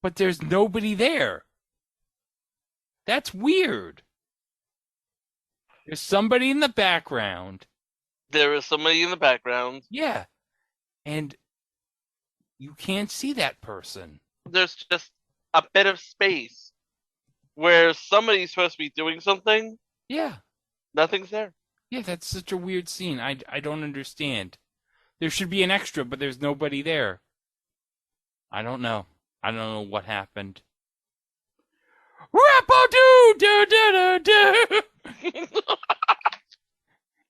but there's nobody there. That's weird. There's somebody in the background. There is somebody in the background. Yeah. And you can't see that person. There's just a bit of space where somebody's supposed to be doing something. Yeah. Nothing's there. Yeah, that's such a weird scene. I don't understand. There should be an extra, but there's nobody there. I don't know. I don't know what happened. Rap-a-doo-doo-doo-doo-doo!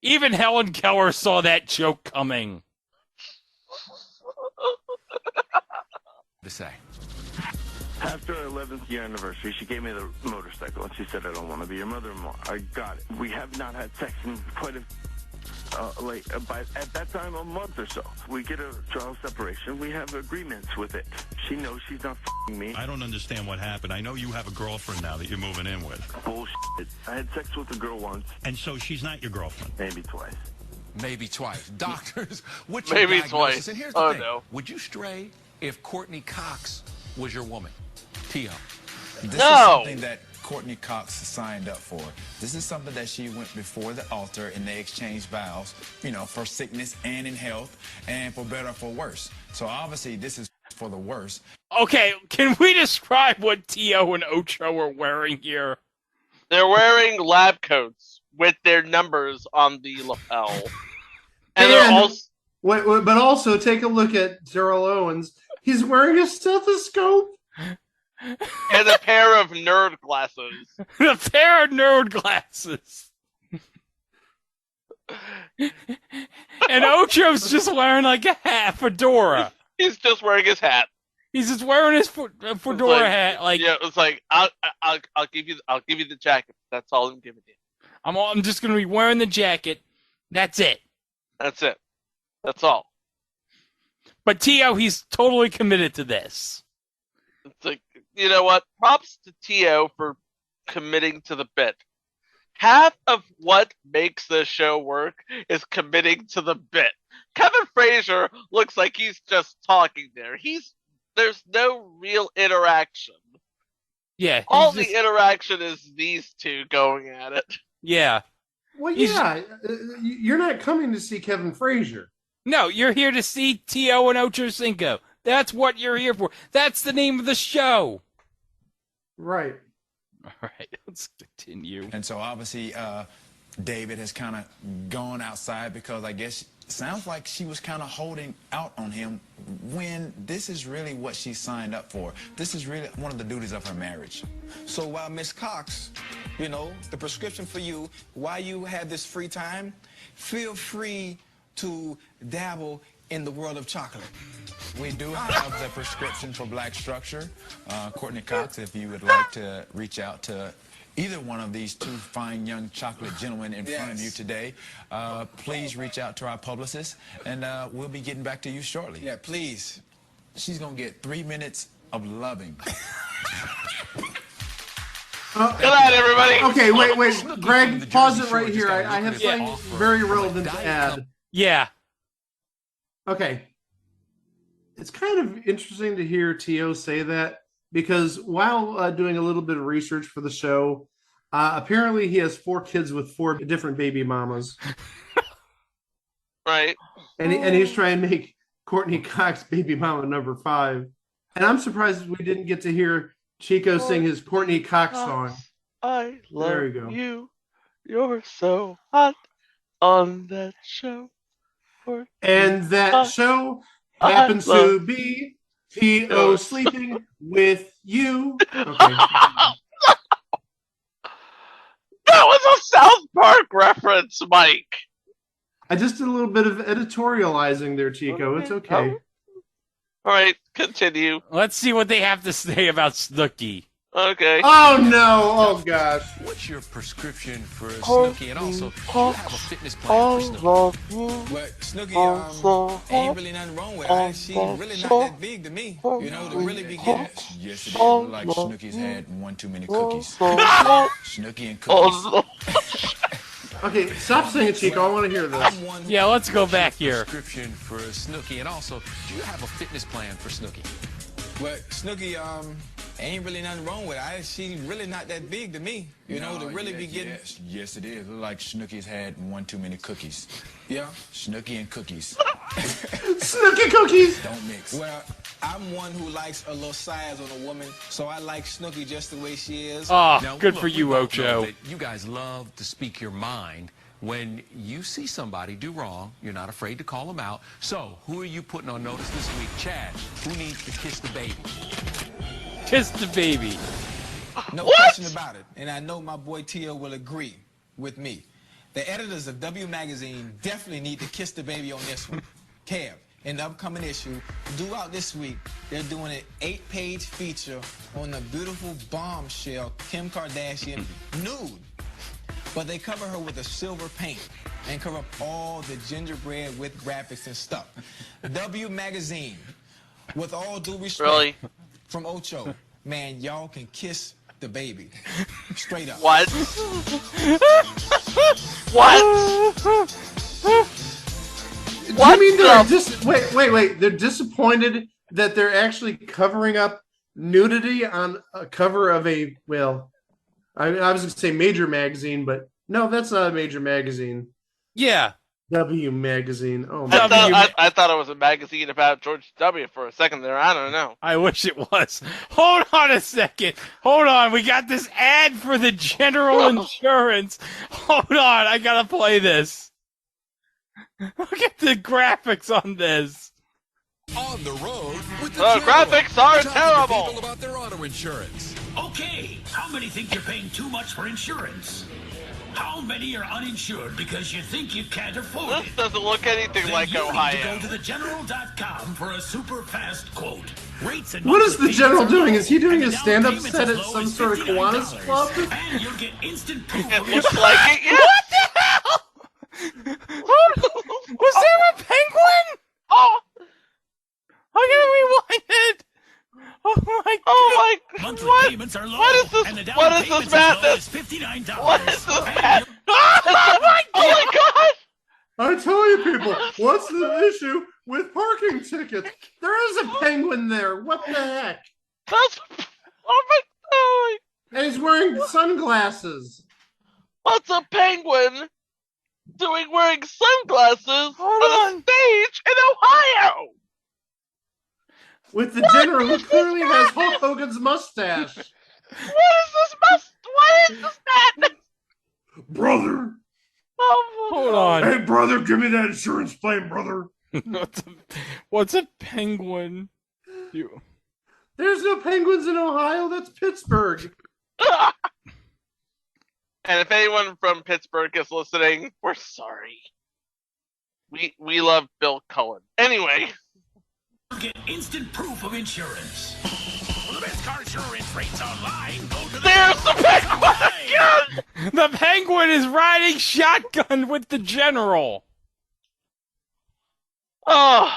Even Helen Keller saw that joke coming. To say. After our 11th year anniversary, she gave me the motorcycle, and she said, "I don't want to be your mother-in-law." I got it. We have not had sex in quite at that time, a month or so. We get a trial separation. We have agreements with it. She knows she's not f***ing me. I don't understand what happened. I know you have a girlfriend now that you're moving in with. Bullshit. I had sex with a girl once. And so she's not your girlfriend? Maybe twice. Maybe twice. Doctors, what's your Maybe diagnosis? twice. And here's the Oh, thing. no. Would you stray if Courtney Cox was your woman? T.O. This is No. something that Courtney Cox signed up for. This is something that she went before the altar and they exchanged vows, for sickness and in health and for better or for worse. So obviously this is for the worse. Okay, can we describe what T.O. and Ocho are wearing here? They're wearing lab coats with their numbers on the lapel. And they're also... But also take a look at Terrell Owens. He's wearing a stethoscope. And a pair of nerd glasses. A pair of nerd glasses. And Ocho's just wearing like a hat, fedora. He's just wearing his hat. He's just wearing his fedora hat. Like, yeah, it's like I'll give you the jacket. That's all I'm giving you. I'm just gonna be wearing the jacket. That's it. That's it. That's all. But T.O., he's totally committed to this. It's like, you know what? Props to T.O. for committing to the bit. Half of what makes this show work is committing to the bit. Kevin Frazier looks like he's just talking there. There's no real interaction. Yeah. All the interaction is these two going at it. Yeah. Well, yeah. You're not coming to see Kevin Frazier. No, you're here to see T.O. and Ocho Cinco. That's what you're here for. That's the name of the show. Right. All right, let's continue. And so obviously, David has kind of gone outside because I guess sounds like she was kind of holding out on him when this is really what she signed up for. This is really one of the duties of her marriage. So while Miss Cox, you know, the prescription for you, while you have this free time, feel free to dabble in the world of chocolate. We do have the prescription for black structure. Courtney Cox, if you would like to reach out to either one of these two fine young chocolate gentlemen in front of you today, please reach out to our publicist, and we'll be getting back to you shortly. Yeah, please. She's going to get 3 minutes of loving. Good night, everybody. Okay, wait. Greg, pause it right here. I have something very relevant to add. Yeah. Okay. It's kind of interesting to hear T.O. say that because while doing a little bit of research for the show, apparently he has 4 kids with 4 different baby mamas. Right. And he's trying to make Courtney Cox baby mama number 5. And I'm surprised we didn't get to hear Chico sing his Courtney Cox song. I love There you go. you. You're so hot on that show. And that show happens to be T.O. sleeping with you. Okay. That was a South Park reference, Mike. I just did a little bit of editorializing there, Chico. It's okay. All right, continue. Let's see what they have to say about Snooki. Okay. Oh no! Oh gosh. What's your prescription for Snooki? And also, do you have a fitness plan for Snooki? But Snooki ain't really nothing wrong with her. She really not that big to me. You know, to really be getting. Yes, it is. Like Snooki's had one too many cookies. Snooki and cookies. Okay, stop singing, Chico. I want to hear this. Yeah, let's go back here. Prescription for Snooki, and also, do you have a fitness plan for Snooki? But Snooki ain't really nothing wrong with her. She really not that big to me. You know, to really be getting. Yes, it is. Like Snooki's had one too many cookies. Yeah. Snooki and cookies. Snooki cookies. Don't mix. Well, I'm one who likes a little size on a woman, so I like Snooki just the way she is. Oh, Now, good look, for you, we both know Ocho. that you guys love to speak your mind. When you see somebody do wrong, you're not afraid to call them out. So, who are you putting on notice this week? Chad, who needs to kiss the baby? Kiss the baby. No question about it. And I know my boy T.O. will agree with me. The editors of W Magazine definitely need to kiss the baby on this one. Kev, in the upcoming issue, due out this week, they're doing an 8-page feature on the beautiful bombshell Kim Kardashian nude. But they cover her with a silver paint and cover up all the gingerbread with graphics and stuff. W Magazine, with all due respect, from Ocho, man, y'all can kiss the baby. Straight up. What? What? You mean they're wait. They're disappointed that they're actually covering up nudity on a cover of a, well, I was going to say major magazine, but no, that's not a major magazine. Yeah. W Magazine. Oh I my I thought it was a magazine about George W. for a second there. I don't know. I wish it was. Hold on a second. Hold on. We got this ad for the general insurance. Hold on. I got to play this. Look at the graphics on this. On the road with the The General. graphics are Talking to terrible. people about their auto insurance. Okay, how many think you're paying too much for insurance? How many are uninsured because you think you can't afford This it? doesn't look anything Then like you Ohio. need to go to thegeneral.com for a super fast quote. Rates and What is the monthly general payments are doing? low, Is he doing and a the down stand-up payment's set as at low some as sort of Kiwanis $59. club? And you'll get instant proof It of looks insurance. like it, yeah. What the hell? Was there a penguin? Oh, I'm gonna rewind it. Oh my god. oh my! Monthly What? payments are low, What is this? and the down What is this payment's as low madness? as $59. What is this And madness? Oh my god. Oh my god! I tell you, people, what's the issue with parking tickets? There is a penguin there. What the heck? That's oh my god! And he's wearing sunglasses. What's a penguin doing wearing sunglasses on a stage in Ohio? With the general who clearly has Hulk Hogan's mustache. What is this What is this madness? Brother. Oh, Hold on. Hey, brother, give me that insurance claim, brother. What's a penguin? There's no penguins in Ohio. That's Pittsburgh. And if anyone from Pittsburgh is listening, we're sorry. We love Bill Cullen. Anyway. Get instant proof of insurance. For the best car insurance rates online, go to There's the penguin again! The penguin is riding shotgun with the general. Oh.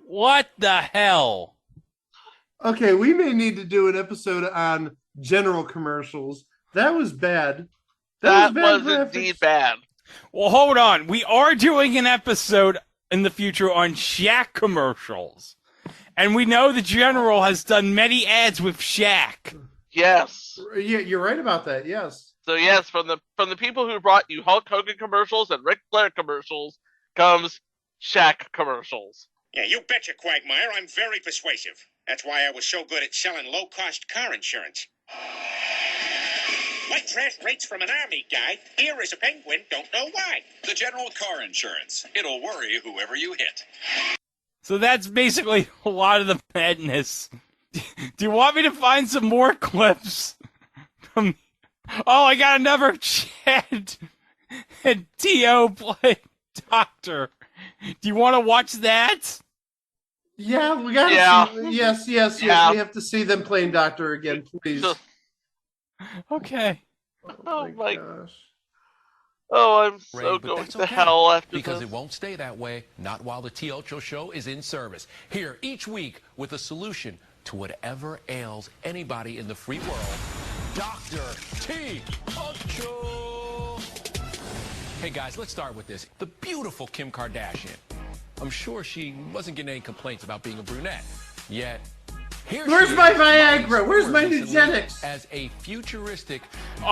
What the hell? Okay, we may need to do an episode on general commercials. That was bad. That bad was indeed bad. Well, hold on. We are doing an episode in the future on Shaq commercials. And we know the general has done many ads with Shaq. Yes. Yeah, you're right about that. Yes. So yes, from the people who brought you Hulk Hogan commercials and Ric Flair commercials comes Shaq commercials. Yeah, you betcha, Quagmire. I'm very persuasive. That's why I was so good at selling low-cost car insurance. Like trash rates from an army guy, here is a penguin, don't know why. The General Car Insurance. It'll worry whoever you hit. So that's basically a lot of the madness. Do you want me to find some more clips? Oh, I got another Chad and T.O. play Doctor. Do you want to watch that? Yeah, we gotta see. Yes. Yeah. We have to see them playing Doctor again, please. Okay. Oh my gosh. Oh, I'm so But going that's to okay, hell after because this. it won't stay that way, not while the T.Ocho show is in service. Here each week with a solution to whatever ails anybody in the free world, Dr. T.Ocho. Hey guys, let's start with this. The beautiful Kim Kardashian. I'm sure she wasn't getting any complaints about being a brunette. Yet, Where's my Viagra? Where's my Nugenics? As a futuristic...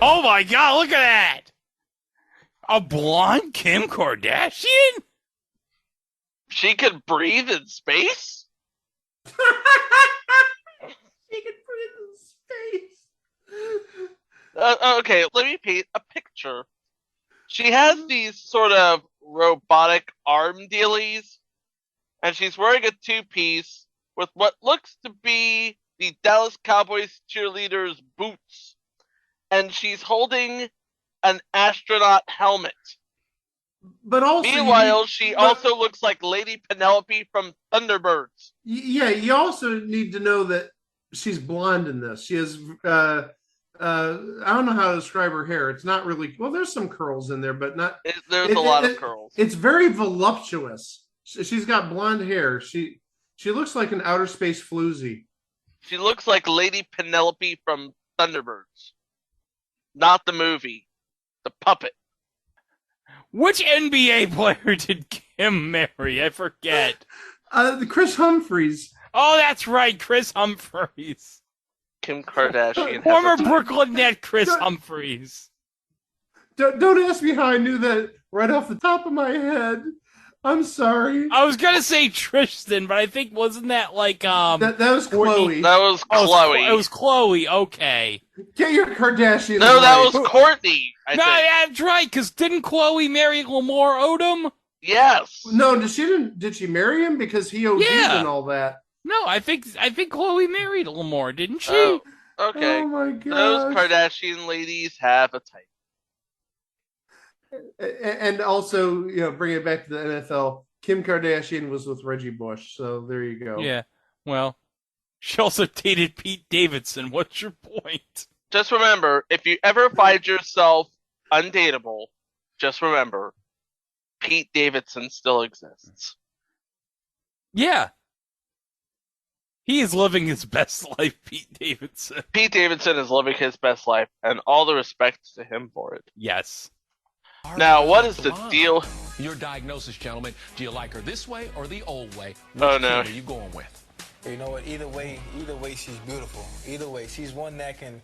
Oh my god, look at that! A blonde Kim Kardashian? She could breathe in space? She can breathe in space. Okay, let me paint a picture. She has these sort of robotic arm dealies, and she's wearing a two-piece with what looks to be the Dallas Cowboys cheerleaders' boots, and she's holding an astronaut helmet. But also, meanwhile, she also looks like Lady Penelope from Thunderbirds. Yeah, you also need to know that she's blonde in this. She has, I don't know how to describe her hair. It's not really, well, there's some curls in there, but not. There's a lot of curls. It's very voluptuous. She's got blonde hair. She looks like an outer space floozy. She looks like Lady Penelope from Thunderbirds. Not the movie. The puppet. Which NBA player did Kim marry? I forget. Chris Humphries. Oh, that's right, Chris Humphries. Kim Kardashian. Former Brooklyn Net Chris Humphries. Don't ask me how I knew that right off the top of my head. I'm sorry. I was gonna say Tristan, but I think wasn't that like that was Chloe. That was Chloe. It was Chloe. Okay. Get your Kardashian. No, that right. was Courtney. That's right. Because didn't Chloe marry Lamar Odom? Yes. No, did she marry him because he OD'd and all that? No, I think Chloe married Lamar, didn't she? Oh, okay. Oh my Those gosh. Kardashian ladies have a type. And also, bring it back to the NFL. Kim Kardashian was with Reggie Bush, so there you go. Yeah. Well, she also dated Pete Davidson. What's your point? Just remember, if you ever find yourself undateable, just remember, Pete Davidson still exists. Yeah. He is living his best life, Pete Davidson. Pete Davidson is living his best life, and all the respect to him for it. Yes. Now, what is the deal? Your diagnosis, gentlemen. Do you like her this way or the old way? Which Oh, no. kid are you going with? You know what? Either way, she's beautiful. Either way, she's one that can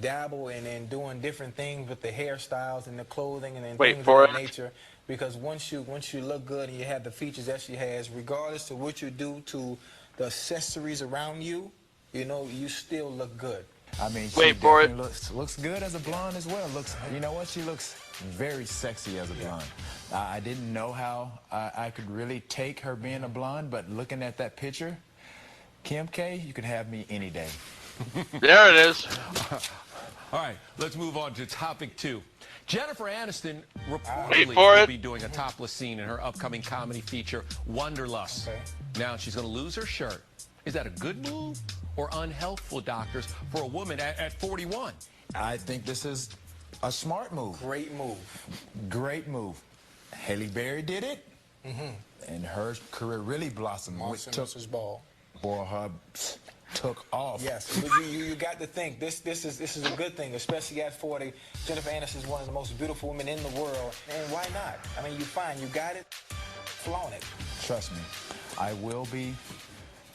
dabble in doing different things with the hairstyles and the clothing and things of that nature. Because once you look good and you have the features that she has, regardless of what you do to the accessories around you, you still look good. I mean, she definitely looks good as a blonde as well. You know what? She looks very sexy as a blonde. I didn't know how I could really take her being a blonde, but looking at that picture, Kim K, you can have me any day. There it is. All right, let's move on to topic 2. Jennifer Aniston Wait reportedly for will it. be doing a topless scene in her upcoming comedy feature, Wonderlust. Okay. Now, she's going to lose her shirt. Is that a good move or unhealthful, doctors, for a woman at 41? I think this is a smart move. Great move. Great move. Halle Berry did it, and her career really blossomed. Mrs. Ball. Boy, her took off. Yes, but you got to think this is a good thing, especially at 40. Jennifer Aniston is one of the most beautiful women in the world, and why not? I mean, you got it, flaunt it. Trust me, I will be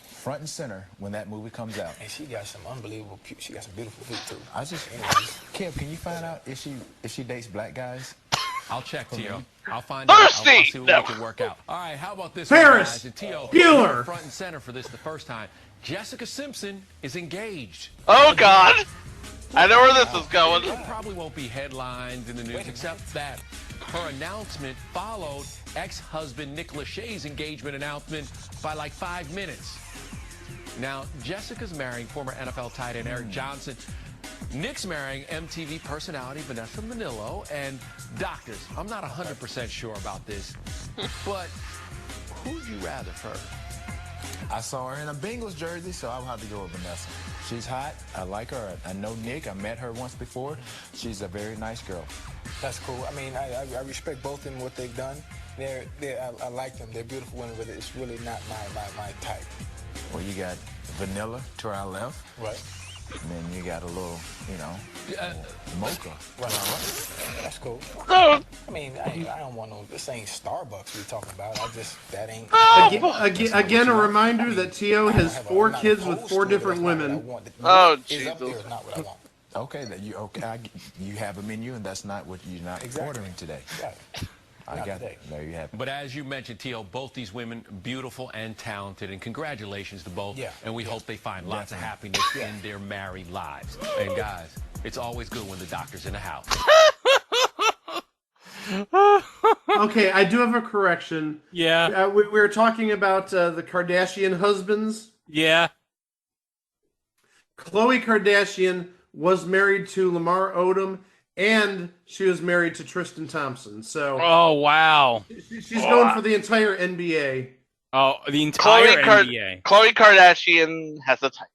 front and center when that movie comes out. And she got some unbelievable, she got some beautiful feet too. Kim, can you find out if she dates black guys? I'll check, T.O. I'll find out. I'll see what we can work out. All right, how about this? Ferris T.O. Bueller. Front and center for this the first time. Jessica Simpson is engaged. Oh, God. I know where this is going. It probably won't be headlines in the news, except that her announcement followed ex-husband Nick Lachey's engagement announcement by like 5 minutes. Now, Jessica's marrying former NFL tight end Eric Johnson. Nick's marrying MTV personality Vanessa Minnillo. And doctors, I'm not 100% sure about this, but who'd you rather first? I saw her in a Bengals jersey, so I'll have to go with Vanessa. She's hot. I like her. I know Nick. I met her once before. She's a very nice girl. That's cool. I mean, I respect both of them, what they've done. I like them. They're beautiful women, but it's really not my type. Well, you got Vanilla to our left. Right. And then you got a little, mocha. Right. That's cool. Oh. I mean, I don't want no, this ain't Starbucks we're talking about. that ain't. Again, a reminder that T.O. has 4 kids with 4 different women. Oh, Jesus. Jesus. Is not what I want. Okay, you have a menu, and that's not what you're not ordering today. I got it. There you have it. But as you mentioned, T.O., both these women, beautiful and talented, and congratulations to both. Yeah. And we hope they find lots of happiness in their married lives. And guys, it's always good when the doctor's in the house. Okay, I do have a correction. Yeah. We were talking about the Kardashian husbands. Yeah. Khloe Kardashian was married to Lamar Odom, and she was married to Tristan Thompson. So, oh wow, she's going for the entire NBA. Oh, the entire NBA. Khloe Kardashian has a type.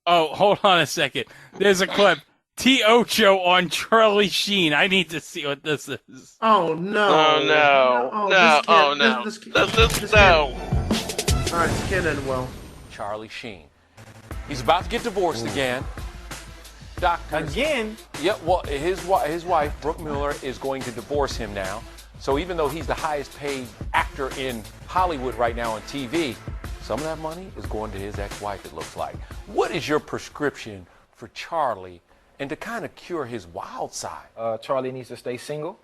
Oh, hold on a second. There's a clip. T.Ocho on Charlie Sheen. I need to see what this is. Oh no! Oh no! No! Oh no! This no! All right, this can't end well. Charlie Sheen. He's about to get divorced again. Doctors. Again? Yeah, well, his wife, Brooke Mueller, is going to divorce him now. So even though he's the highest paid actor in Hollywood right now on TV, some of that money is going to his ex-wife, it looks like. What is your prescription for Charlie and to kind of cure his wild side? Charlie needs to stay single.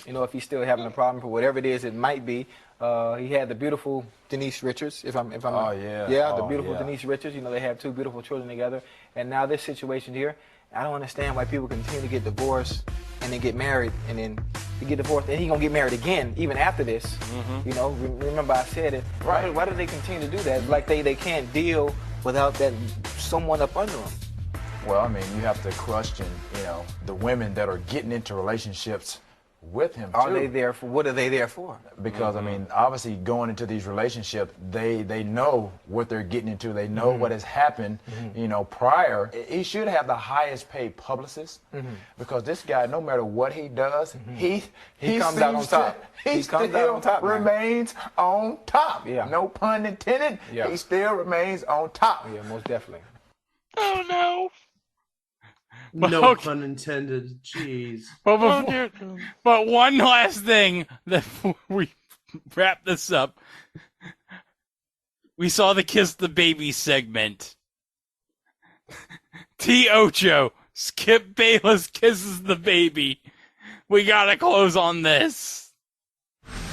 If he's still having a problem for whatever it is it might be. He had the beautiful Denise Richards, if I'm the beautiful Denise Richards. They have 2 beautiful children together. And now this situation here, I don't understand why people continue to get divorced and then get married and then to get divorced, and he's gonna get married again even after this. You know, remember I said it. Why do they continue to do that? It's like they can't deal without that someone up under them. Well, I mean, you have to question, you know, the women that are getting into relationships with him, too. Are they there for? What are they there for? Because, I mean, obviously going into these relationships, they know what they're getting into. They know what has happened, you know, prior. He should have the highest paid publicist because this guy, no matter what he does, he comes out on top. He comes out on top. Remains on top. Yeah. No pun intended. Yeah. He still remains on top. Yeah, most definitely. Oh no. No pun intended. Jeez. But one last thing before we wrap this up. We saw the Kiss the Baby segment. T.Ocho, Skip Bayless kisses the baby. We gotta close on this.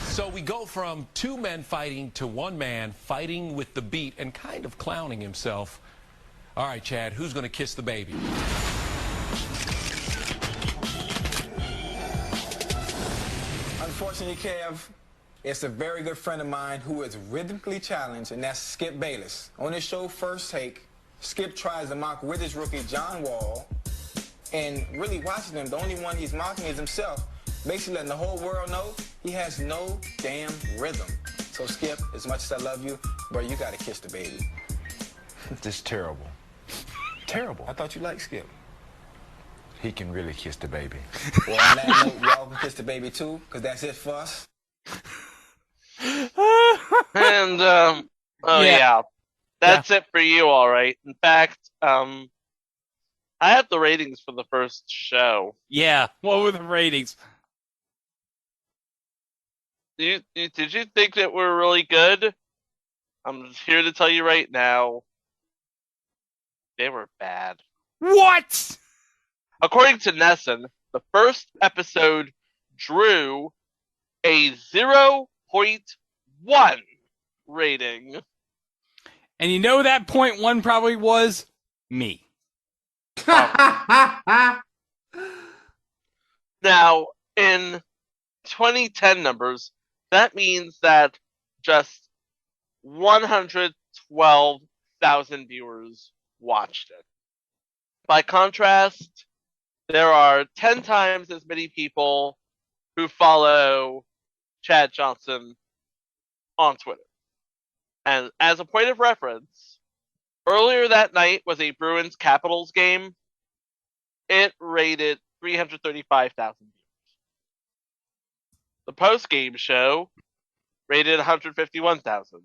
So we go from two men fighting to one man fighting with the beat and kind of clowning himself. All right, Chad, who's going to kiss the baby? Unfortunately, Kev, it's a very good friend of mine who is rhythmically challenged, and that's Skip Bayless. On his show, First Take, Skip tries to mock British rookie John Wall, and really watching him, the only one he's mocking is himself, basically letting the whole world know he has no damn rhythm. So, Skip, as much as I love you, bro, you got to kiss the baby. This is terrible. Terrible. I thought you liked Skip. He can really kiss the baby. Well, on that note, y'all can kiss the baby too, because that's it for us. And yeah, that's it for you, all right. In fact, I have the ratings for the first show. Yeah, what were the ratings? Did you think that we're really good? I'm here to tell you right now, they were bad. What? According to Nesson, the first episode drew a 0.1 rating. And you know that 0.1 probably was me. Now, in 2010 numbers, that means that just 112,000 viewers watched it. By contrast, there are 10 times as many people who follow Chad Johnson on Twitter. And as a point of reference, earlier that night was a Bruins Capitals game. It rated 335,000 viewers. The post-game show rated 151,000.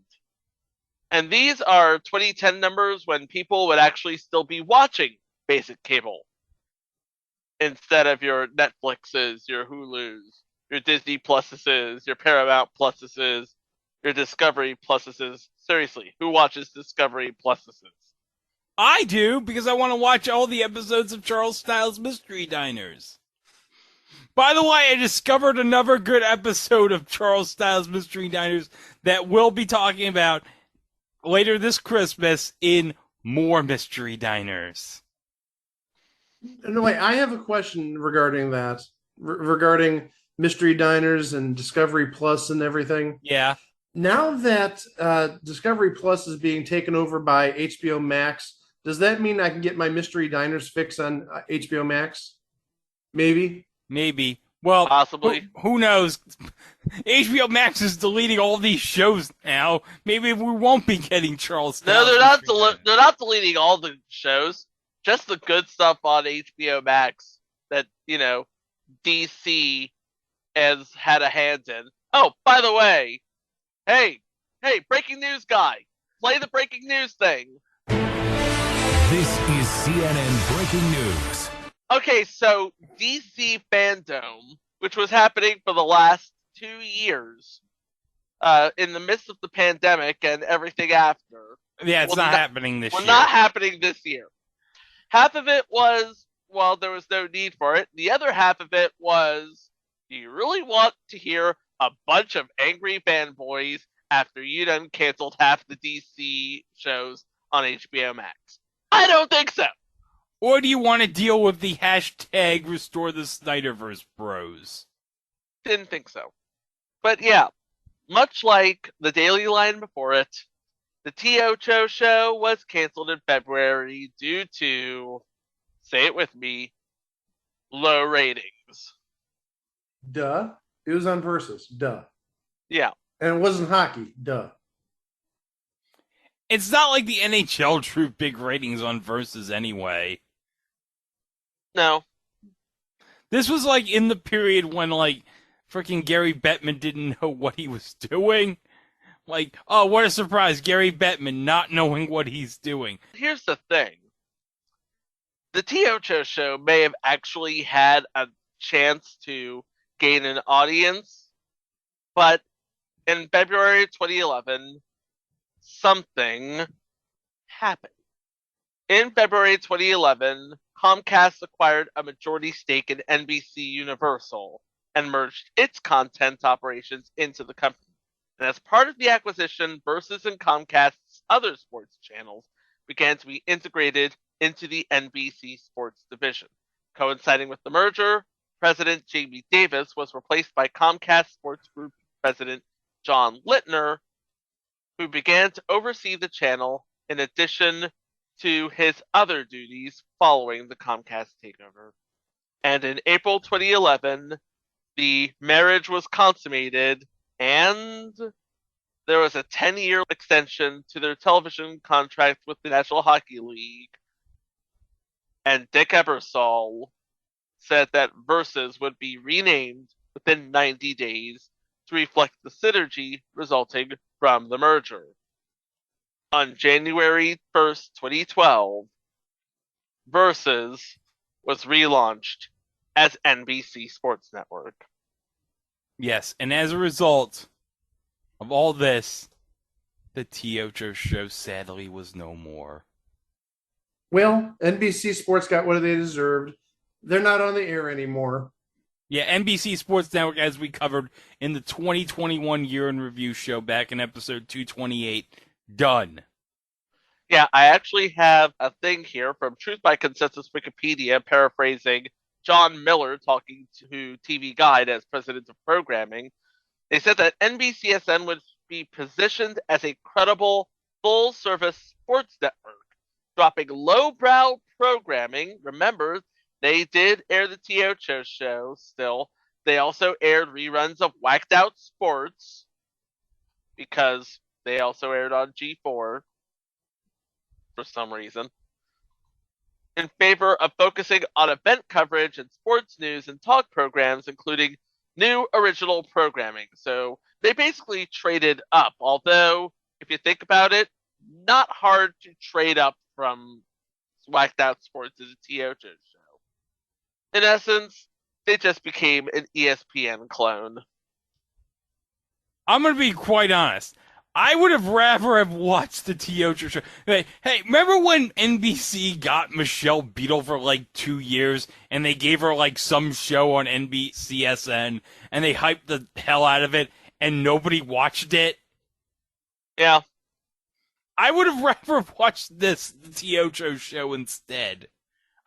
And these are 2010 numbers when people would actually still be watching basic cable instead of your Netflixes, your Hulus, your Disney Pluses, your Paramount Pluses, your Discovery Pluses. Seriously, who watches Discovery Pluses? I do, because I want to watch all the episodes of Charles Styles Mystery Diners. By the way, I discovered another good episode of Charles Styles Mystery Diners that we'll be talking about later this Christmas in more Mystery Diners. No, wait, I have a question regarding that, regarding Mystery Diners and Discovery Plus and everything. Yeah. Now that Discovery Plus is being taken over by HBO Max, does that mean I can get my Mystery Diners fix on HBO Max? Maybe. Well, possibly. Who knows? HBO Max is deleting all these shows now. Maybe we won't be getting Charles. No, they're not deleting all the shows. Just the good stuff on HBO Max that, you know, DC has had a hand in. Oh, by the way, hey, breaking news guy, play the breaking news thing. This is CNN Breaking News. Okay, so DC Fandom, which was happening for the last 2 years, in the midst of the pandemic and everything after. Yeah, it's not happening this year. Not happening this year. Half of it was, well, there was no need for it. The other half of it was, do you really want to hear a bunch of angry fanboys after you done canceled half the DC shows on HBO Max? I don't think so. Or do you want to deal with the hashtag Restore the Snyderverse bros? Didn't think so. But yeah, much like the Daily Line before it, the T.Ocho show was canceled in February due to, say it with me, low ratings. Duh. It was on Versus. Duh. Yeah. And it wasn't hockey. Duh. It's not like the NHL drew big ratings on Versus anyway. No. This was like in the period when like freaking Gary Bettman didn't know what he was doing. Like, oh, what a surprise, Gary Bettman not knowing what he's doing. Here's the thing. The T.Ocho show may have actually had a chance to gain an audience, but in February 2011, something happened. In February 2011, Comcast acquired a majority stake in NBC Universal and merged its content operations into the company. And as part of the acquisition, Versus and Comcast's other sports channels began to be integrated into the NBC Sports division. Coinciding with the merger, President Jamie Davis was replaced by Comcast Sports Group President John Littner, who began to oversee the channel in addition to his other duties following the Comcast takeover. And in April 2011, the marriage was consummated and there was a 10-year extension to their television contract with the National Hockey League. And Dick Ebersol said that Versus would be renamed within 90 days to reflect the synergy resulting from the merger. On January 1st, 2012, Versus was relaunched as NBC Sports Network. Yes, and as a result of all this, the T.Ocho show sadly was no more. Well, NBC Sports got what they deserved. They're not on the air anymore. Yeah, NBC Sports Network, as we covered in the 2021 Year in Review show back in episode 228, done. Yeah, I actually have a thing here from Truth by Consensus Wikipedia paraphrasing John Miller talking to TV Guide as president of programming. They said that NBCSN would be positioned as a credible, full-service sports network, dropping lowbrow programming. Remember, they did air the T.Ocho show still. They also aired reruns of Whacked Out Sports because they also aired on G4 for some reason, in favor of focusing on event coverage and sports news and talk programs, including new original programming. So they basically traded up, although if you think about it, not hard to trade up from Whacked Out Sports to the T.Ocho show. In essence, they just became an ESPN clone. I'm going to be quite honest. I would have rather have watched the T.Ocho show. Hey, remember when NBC got Michelle Beadle for like 2 years and they gave her like some show on NBCSN and they hyped the hell out of it and nobody watched it? Yeah. I would have rather watched the T.Ocho show instead.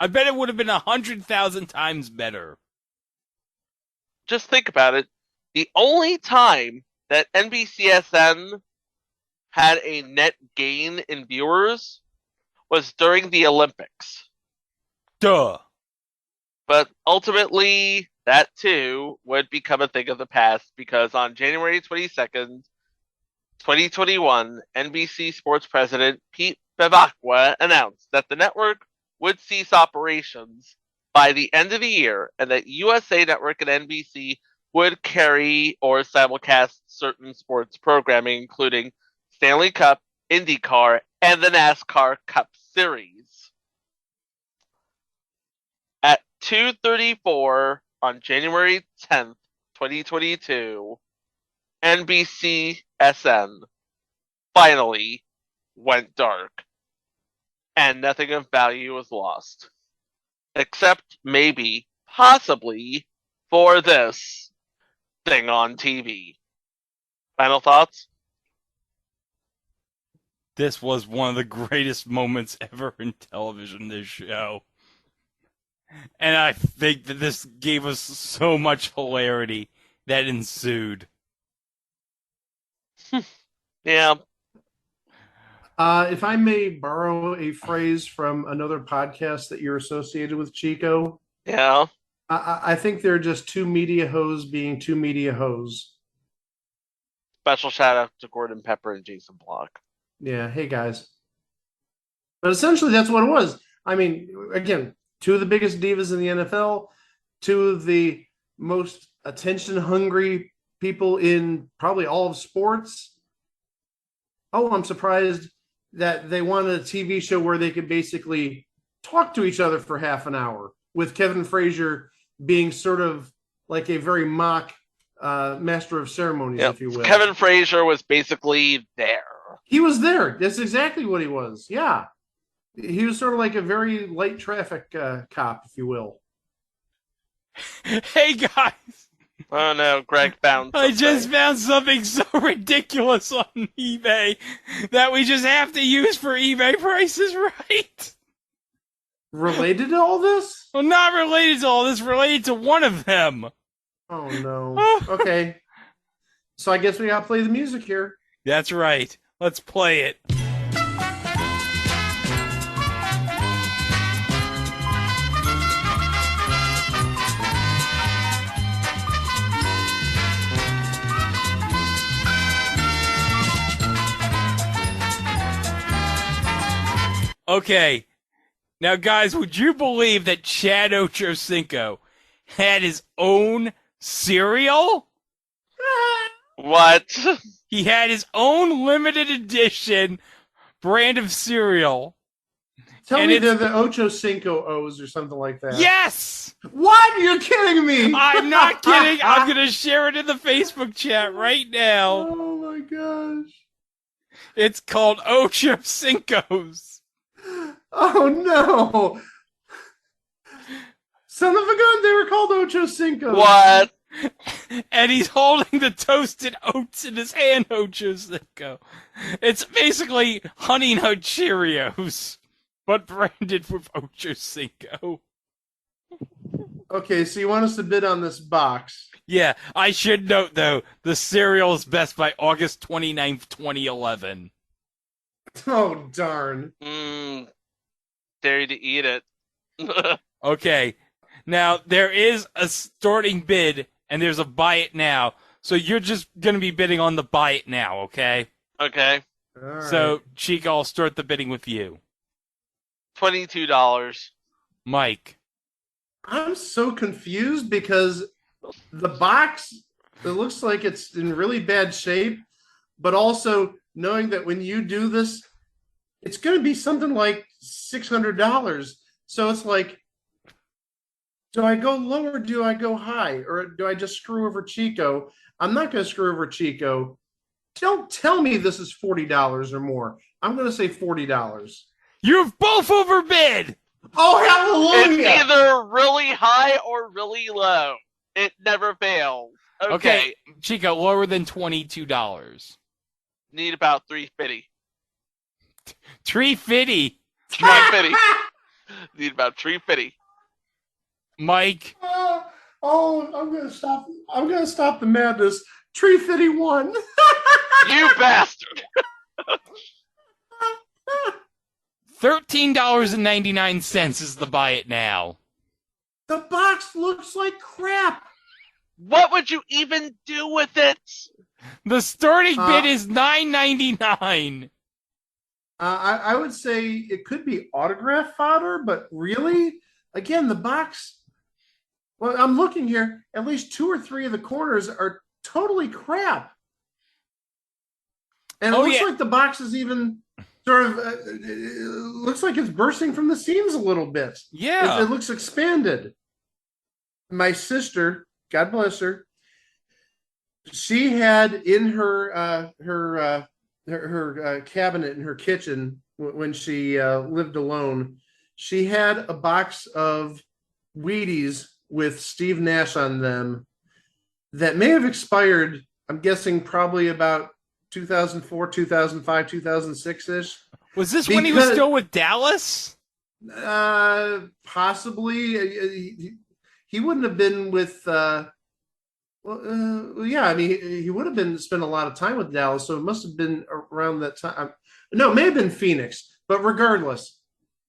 I bet it would have been 100,000 times better. Just think about it. The only time that NBCSN had a net gain in viewers was during the Olympics. Duh. But ultimately, that too would become a thing of the past because on January 22nd, 2021, NBC Sports President Pete Bevacqua announced that the network would cease operations by the end of the year and that USA Network and NBC would carry or simulcast certain sports programming, including Stanley Cup, IndyCar, and the NASCAR Cup Series. At 2:34 on January 10th, 2022, NBCSN finally went dark, and nothing of value was lost. Except maybe, possibly, for this thing on TV. Final thoughts? This was one of the greatest moments ever in television, this show. And I think that this gave us so much hilarity that ensued. Yeah. If I may borrow a phrase from another podcast that you're associated with, Chico. Yeah. I think they're just two media hoes being two media hoes. Special shout out to Gordon Pepper and Jason Block. Yeah, hey guys. But essentially, that's what it was. I mean, again, two of the biggest divas in the NFL, two of the most attention-hungry people in probably all of sports. Oh, I'm surprised that they wanted a TV show where they could basically talk to each other for half an hour, with Kevin Frazier being sort of like a very mock master of ceremonies, if you will. Kevin Frazier was basically there. He was there. That's exactly what he was. Yeah. He was sort of like a very light traffic cop, if you will. Hey, guys. Oh, no. Greg found something. I just found something so ridiculous on eBay that we just have to use for eBay prices, right? Related to all this? Well, not related to all this. Related to one of them. Oh, no. Okay. So I guess we gotta play the music here. That's right. Let's play it. Okay. Now, guys, would you believe that Chad Ochocinco had his own cereal? What? He had his own limited edition brand of cereal. Tell me they're the Ocho Cinco O's or something like that. Yes! What? You're kidding me! I'm not kidding. I'm going to share it in the Facebook chat right now. Oh, my gosh. It's called Ocho Cinco's. Oh, no. Son of a gun, they were called Ocho Cinco. What? And he's holding the toasted oats in his hand, Ocho Cinco. It's basically Honey Nut Cheerios, but branded with Ocho Cinco. Okay, so you want us to bid on this box? Yeah, I should note, though, the cereal is best by August 29th, 2011. Oh, darn. Dare you to eat it. Okay. Now, there is a starting bid, and there's a buy it now. So you're just going to be bidding on the buy it now, okay? Okay. All So, right. Chico, I'll start the bidding with you. $22. Mike. I'm so confused because the box, it looks like it's in really bad shape, but also knowing that when you do this, it's going to be something like $600. So it's like, do I go low or do I go high? Or do I just screw over Chico? I'm not going to screw over Chico. Don't tell me this is $40 or more. I'm going to say $40. You've both overbid! Oh, hallelujah! It's either really high or really low. It never fails. Okay. Chico, lower than $22. Need about $350. $350? $350. Need about $350. Mike. I'm gonna stop. I'm gonna stop the madness. Tree 51. You bastard. $13.99 is the buy it now. The box looks like crap. What would you even do with it? The starting bid is $9.99. I would say it could be autograph fodder, but really, again, the box. Well, I'm looking here. At least 2 or 3 of the corners are totally crap, and it looks like the box is even sort of looks like it's bursting from the seams a little bit. Yeah, it looks expanded. My sister, God bless her, she had in her cabinet in her kitchen when she lived alone. She had a box of Wheaties with Steve Nash on them that may have expired. I'm guessing probably about 2004, 2005, 2006-ish. Was this when he was still with Dallas? Possibly. He wouldn't have been with. Well, Well, yeah, I mean, he would have been spent a lot of time with Dallas, so it must have been around that time. No, it may have been Phoenix, but regardless,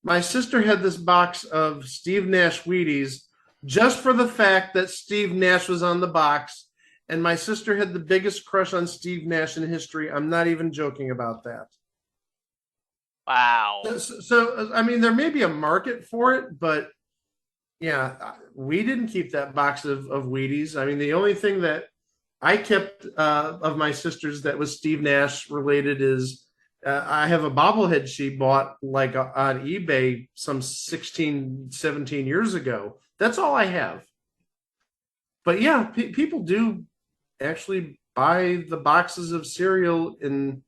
my sister had this box of Steve Nash Wheaties just for the fact that Steve Nash was on the box, and my sister had the biggest crush on Steve Nash in history. I'm not even joking about that. Wow. So I mean, there may be a market for it, but yeah, we didn't keep that box of Wheaties. I mean, the only thing that I kept of my sister's that was Steve Nash related is I have a bobblehead she bought like on eBay some 16, 17 years ago. That's all I have. But yeah, people do actually buy the boxes of cereal and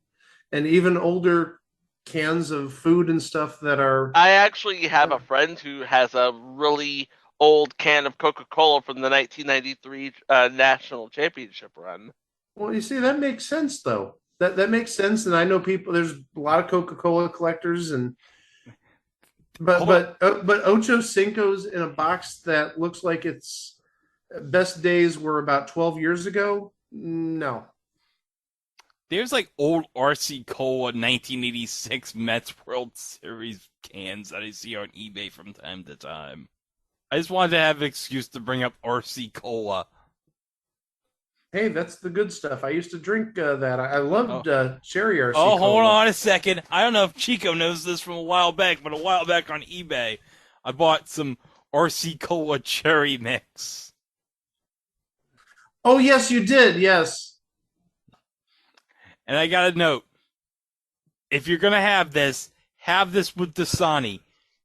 even older cans of food and stuff that are. I actually have a friend who has a really old can of Coca-Cola from the 1993 National Championship run. Well, you see, that makes sense though. That makes sense, and I know people. There's a lot of Coca-Cola collectors, and but Ocho Cinco's in a box that looks like its best days were about 12 years ago. No. There's like old RC Cola 1986 Mets World Series cans that I see on eBay from time to time. I just wanted to have an excuse to bring up RC Cola. Hey, that's the good stuff. I used to drink that. I loved cherry RC Oh, Cola. hold on a second. I don't know if Chico knows this from a while back, but a while back on eBay, I bought some RC Cola cherry mix. Oh, yes, you did. Yes. And I got a note. If you're going to have this with Dasani,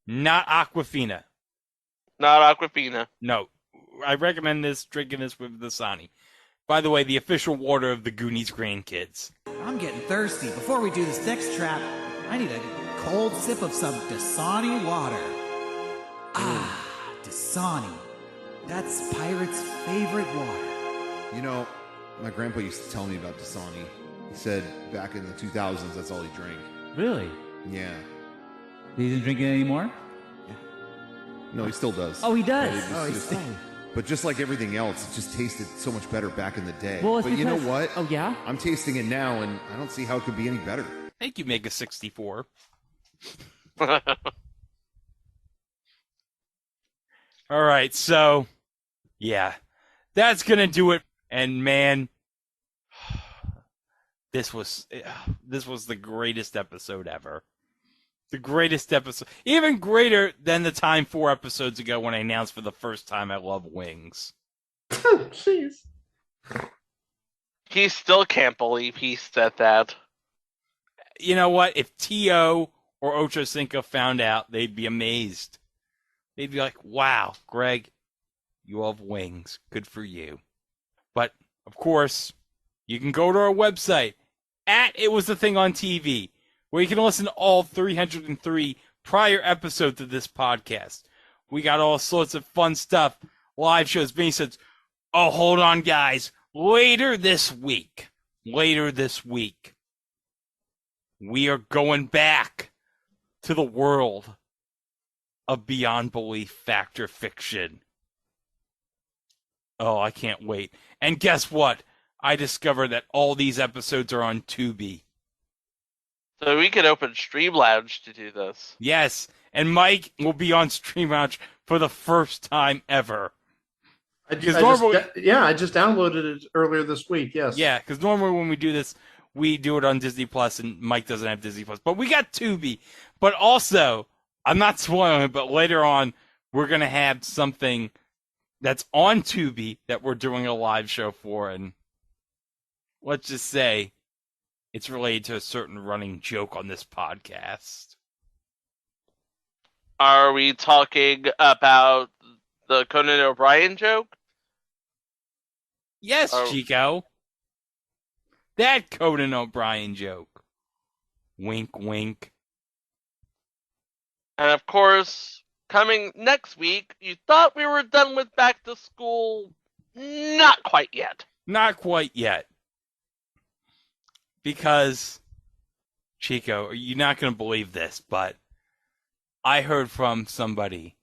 not Aquafina. Not Aquafina. No. I recommend drinking this with Dasani. By the way, the official water of the Goonies grandkids. I'm getting thirsty. Before we do this next trap, I need a cold sip of some Dasani water. Ah, Dasani. That's Pirate's favorite water. You know, my grandpa used to tell me about Dasani. He said back in the 2000s, that's all he drank. Really? Yeah. He doesn't drink it anymore? No, he still does. Oh, he does? But just like everything else, it just tasted so much better back in the day. Well, but you know what? Oh, yeah? I'm tasting it now, and I don't see how it could be any better. Thank you, Mega 64. All right, so, yeah. That's going to do it. And, man, this was the greatest episode ever. The greatest episode. Even greater than the time 4 episodes ago when I announced for the first time I love wings. Jeez. He still can't believe he said that. You know what? If T.O. or Ocho Cinco found out, they'd be amazed. They'd be like, wow, Greg, you love wings. Good for you. But, of course, you can go to our website at It Was the Thing on TV, where you can listen to all 303 prior episodes of this podcast. We got all sorts of fun stuff, live shows, mini sets. Oh, hold on, guys. Later this week, we are going back to the world of Beyond Belief Factor Fiction. Oh, I can't wait. And guess what? I discovered that all these episodes are on Tubi. So we could open Stream Lounge to do this. Yes, and Mike will be on Stream Lounge for the first time ever. I just downloaded it earlier this week, yes. Yeah, because normally when we do this, we do it on Disney Plus, and Mike doesn't have Disney Plus. But we got Tubi. But also, I'm not spoiling it, but later on, we're going to have something that's on Tubi that we're doing a live show for, and let's just say it's related to a certain running joke on this podcast. Are we talking about the Conan O'Brien joke? Yes, Chico. That Conan O'Brien joke. Wink, wink. And of course, coming next week, you thought we were done with back to school. Not quite yet. Not quite yet. Because, Chico, you're not going to believe this, but I heard from somebody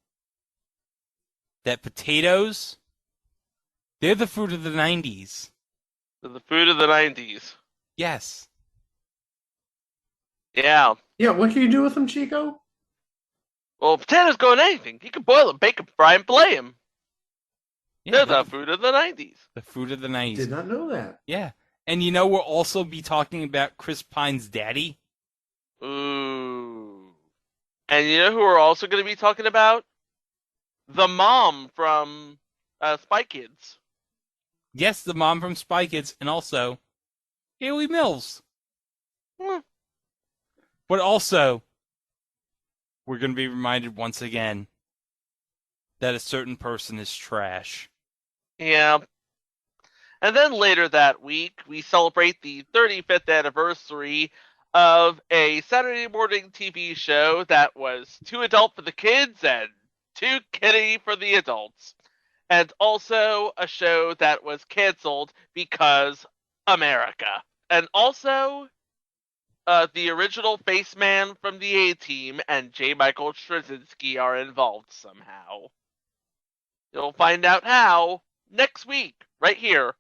that potatoes They're the fruit of the 90s. They're the fruit of the 90s. Yes. Yeah. Yeah, what can you do with them, Chico? Well, potatoes go in anything. You can boil them, bake them, fry them, play them. Yeah, They're the fruit of the 90s. The fruit of the 90s. Did not know that. Yeah. And you know, we'll also be talking about Chris Pine's daddy. Ooh. And you know who we're also going to be talking about? The mom from Spy Kids. Yes, the mom from Spy Kids, and also Haley Mills. But also, we're going to be reminded once again that a certain person is trash. Yeah. And then later that week, we celebrate the 35th anniversary of a Saturday morning TV show that was too adult for the kids and too kiddie for the adults. And also a show that was canceled because America. And also, the original Faceman from the A-Team and J. Michael Straczynski are involved somehow. You'll find out how next week, right here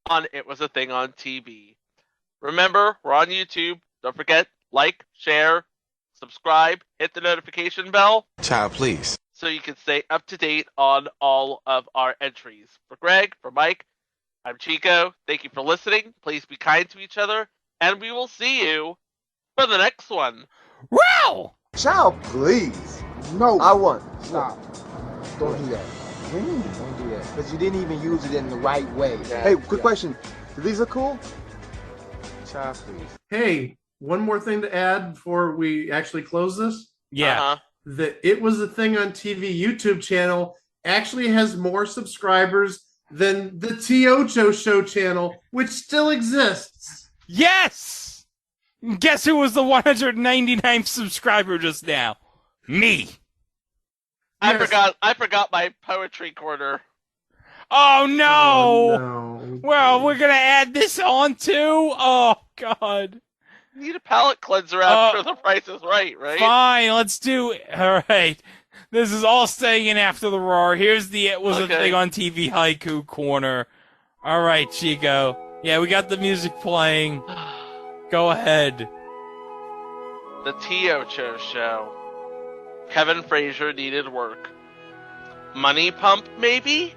on It Was a Thing on TV. Remember, we're on YouTube. Don't forget, like, share, subscribe, hit the notification bell. Child, please. So you can stay up to date on all of our entries. For Greg, for Mike, I'm Chico. Thank you for listening. Please be kind to each other. And we will see you for the next one. Wow! Child, please. No. I won. Stop. Don't do that. Don't do that. Because you didn't even use it in the right way. Yeah. Hey, quick question. Do these look cool? Child, please. Hey, one more thing to add before we actually close this. Yeah. The It Was a Thing on TV YouTube channel actually has more subscribers than the T.Ocho show channel, which still exists. Yes! Guess who was the 199th subscriber just now? Me. I forgot my poetry corner. Oh no! Oh, no. Well, we're gonna add this on too? Oh god. You need a palate cleanser after The Price is Right, right? Fine, let's do it. Alright. This is all staying in after the roar. Here's the It Was a Thing on TV haiku corner. Alright, Chico. Yeah, we got the music playing. Go ahead. The T.Ocho show. Kevin Frazier needed work. Money pump, maybe?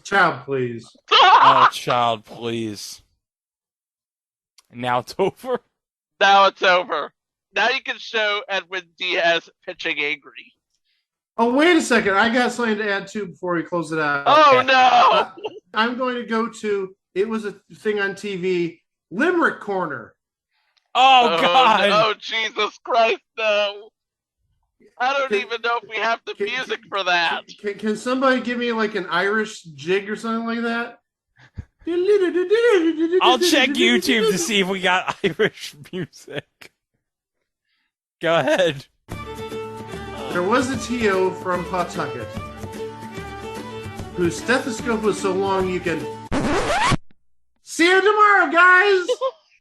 Child, please. Oh, child, please. Now it's over? Now it's over. Now you can show Edwin Diaz pitching angry. Oh, wait a second. I got something to add too before we close it out. Oh, no! I'm going to go to It Was a Thing on TV Limerick Corner. Oh, God! Oh, Jesus Christ, no! I don't even know if we have the music for that. Can somebody give me like an Irish jig or something like that? I'll check YouTube to see if we got Irish music. Go ahead. There was a T.O. from Pawtucket whose stethoscope was so long you can... See you tomorrow, guys!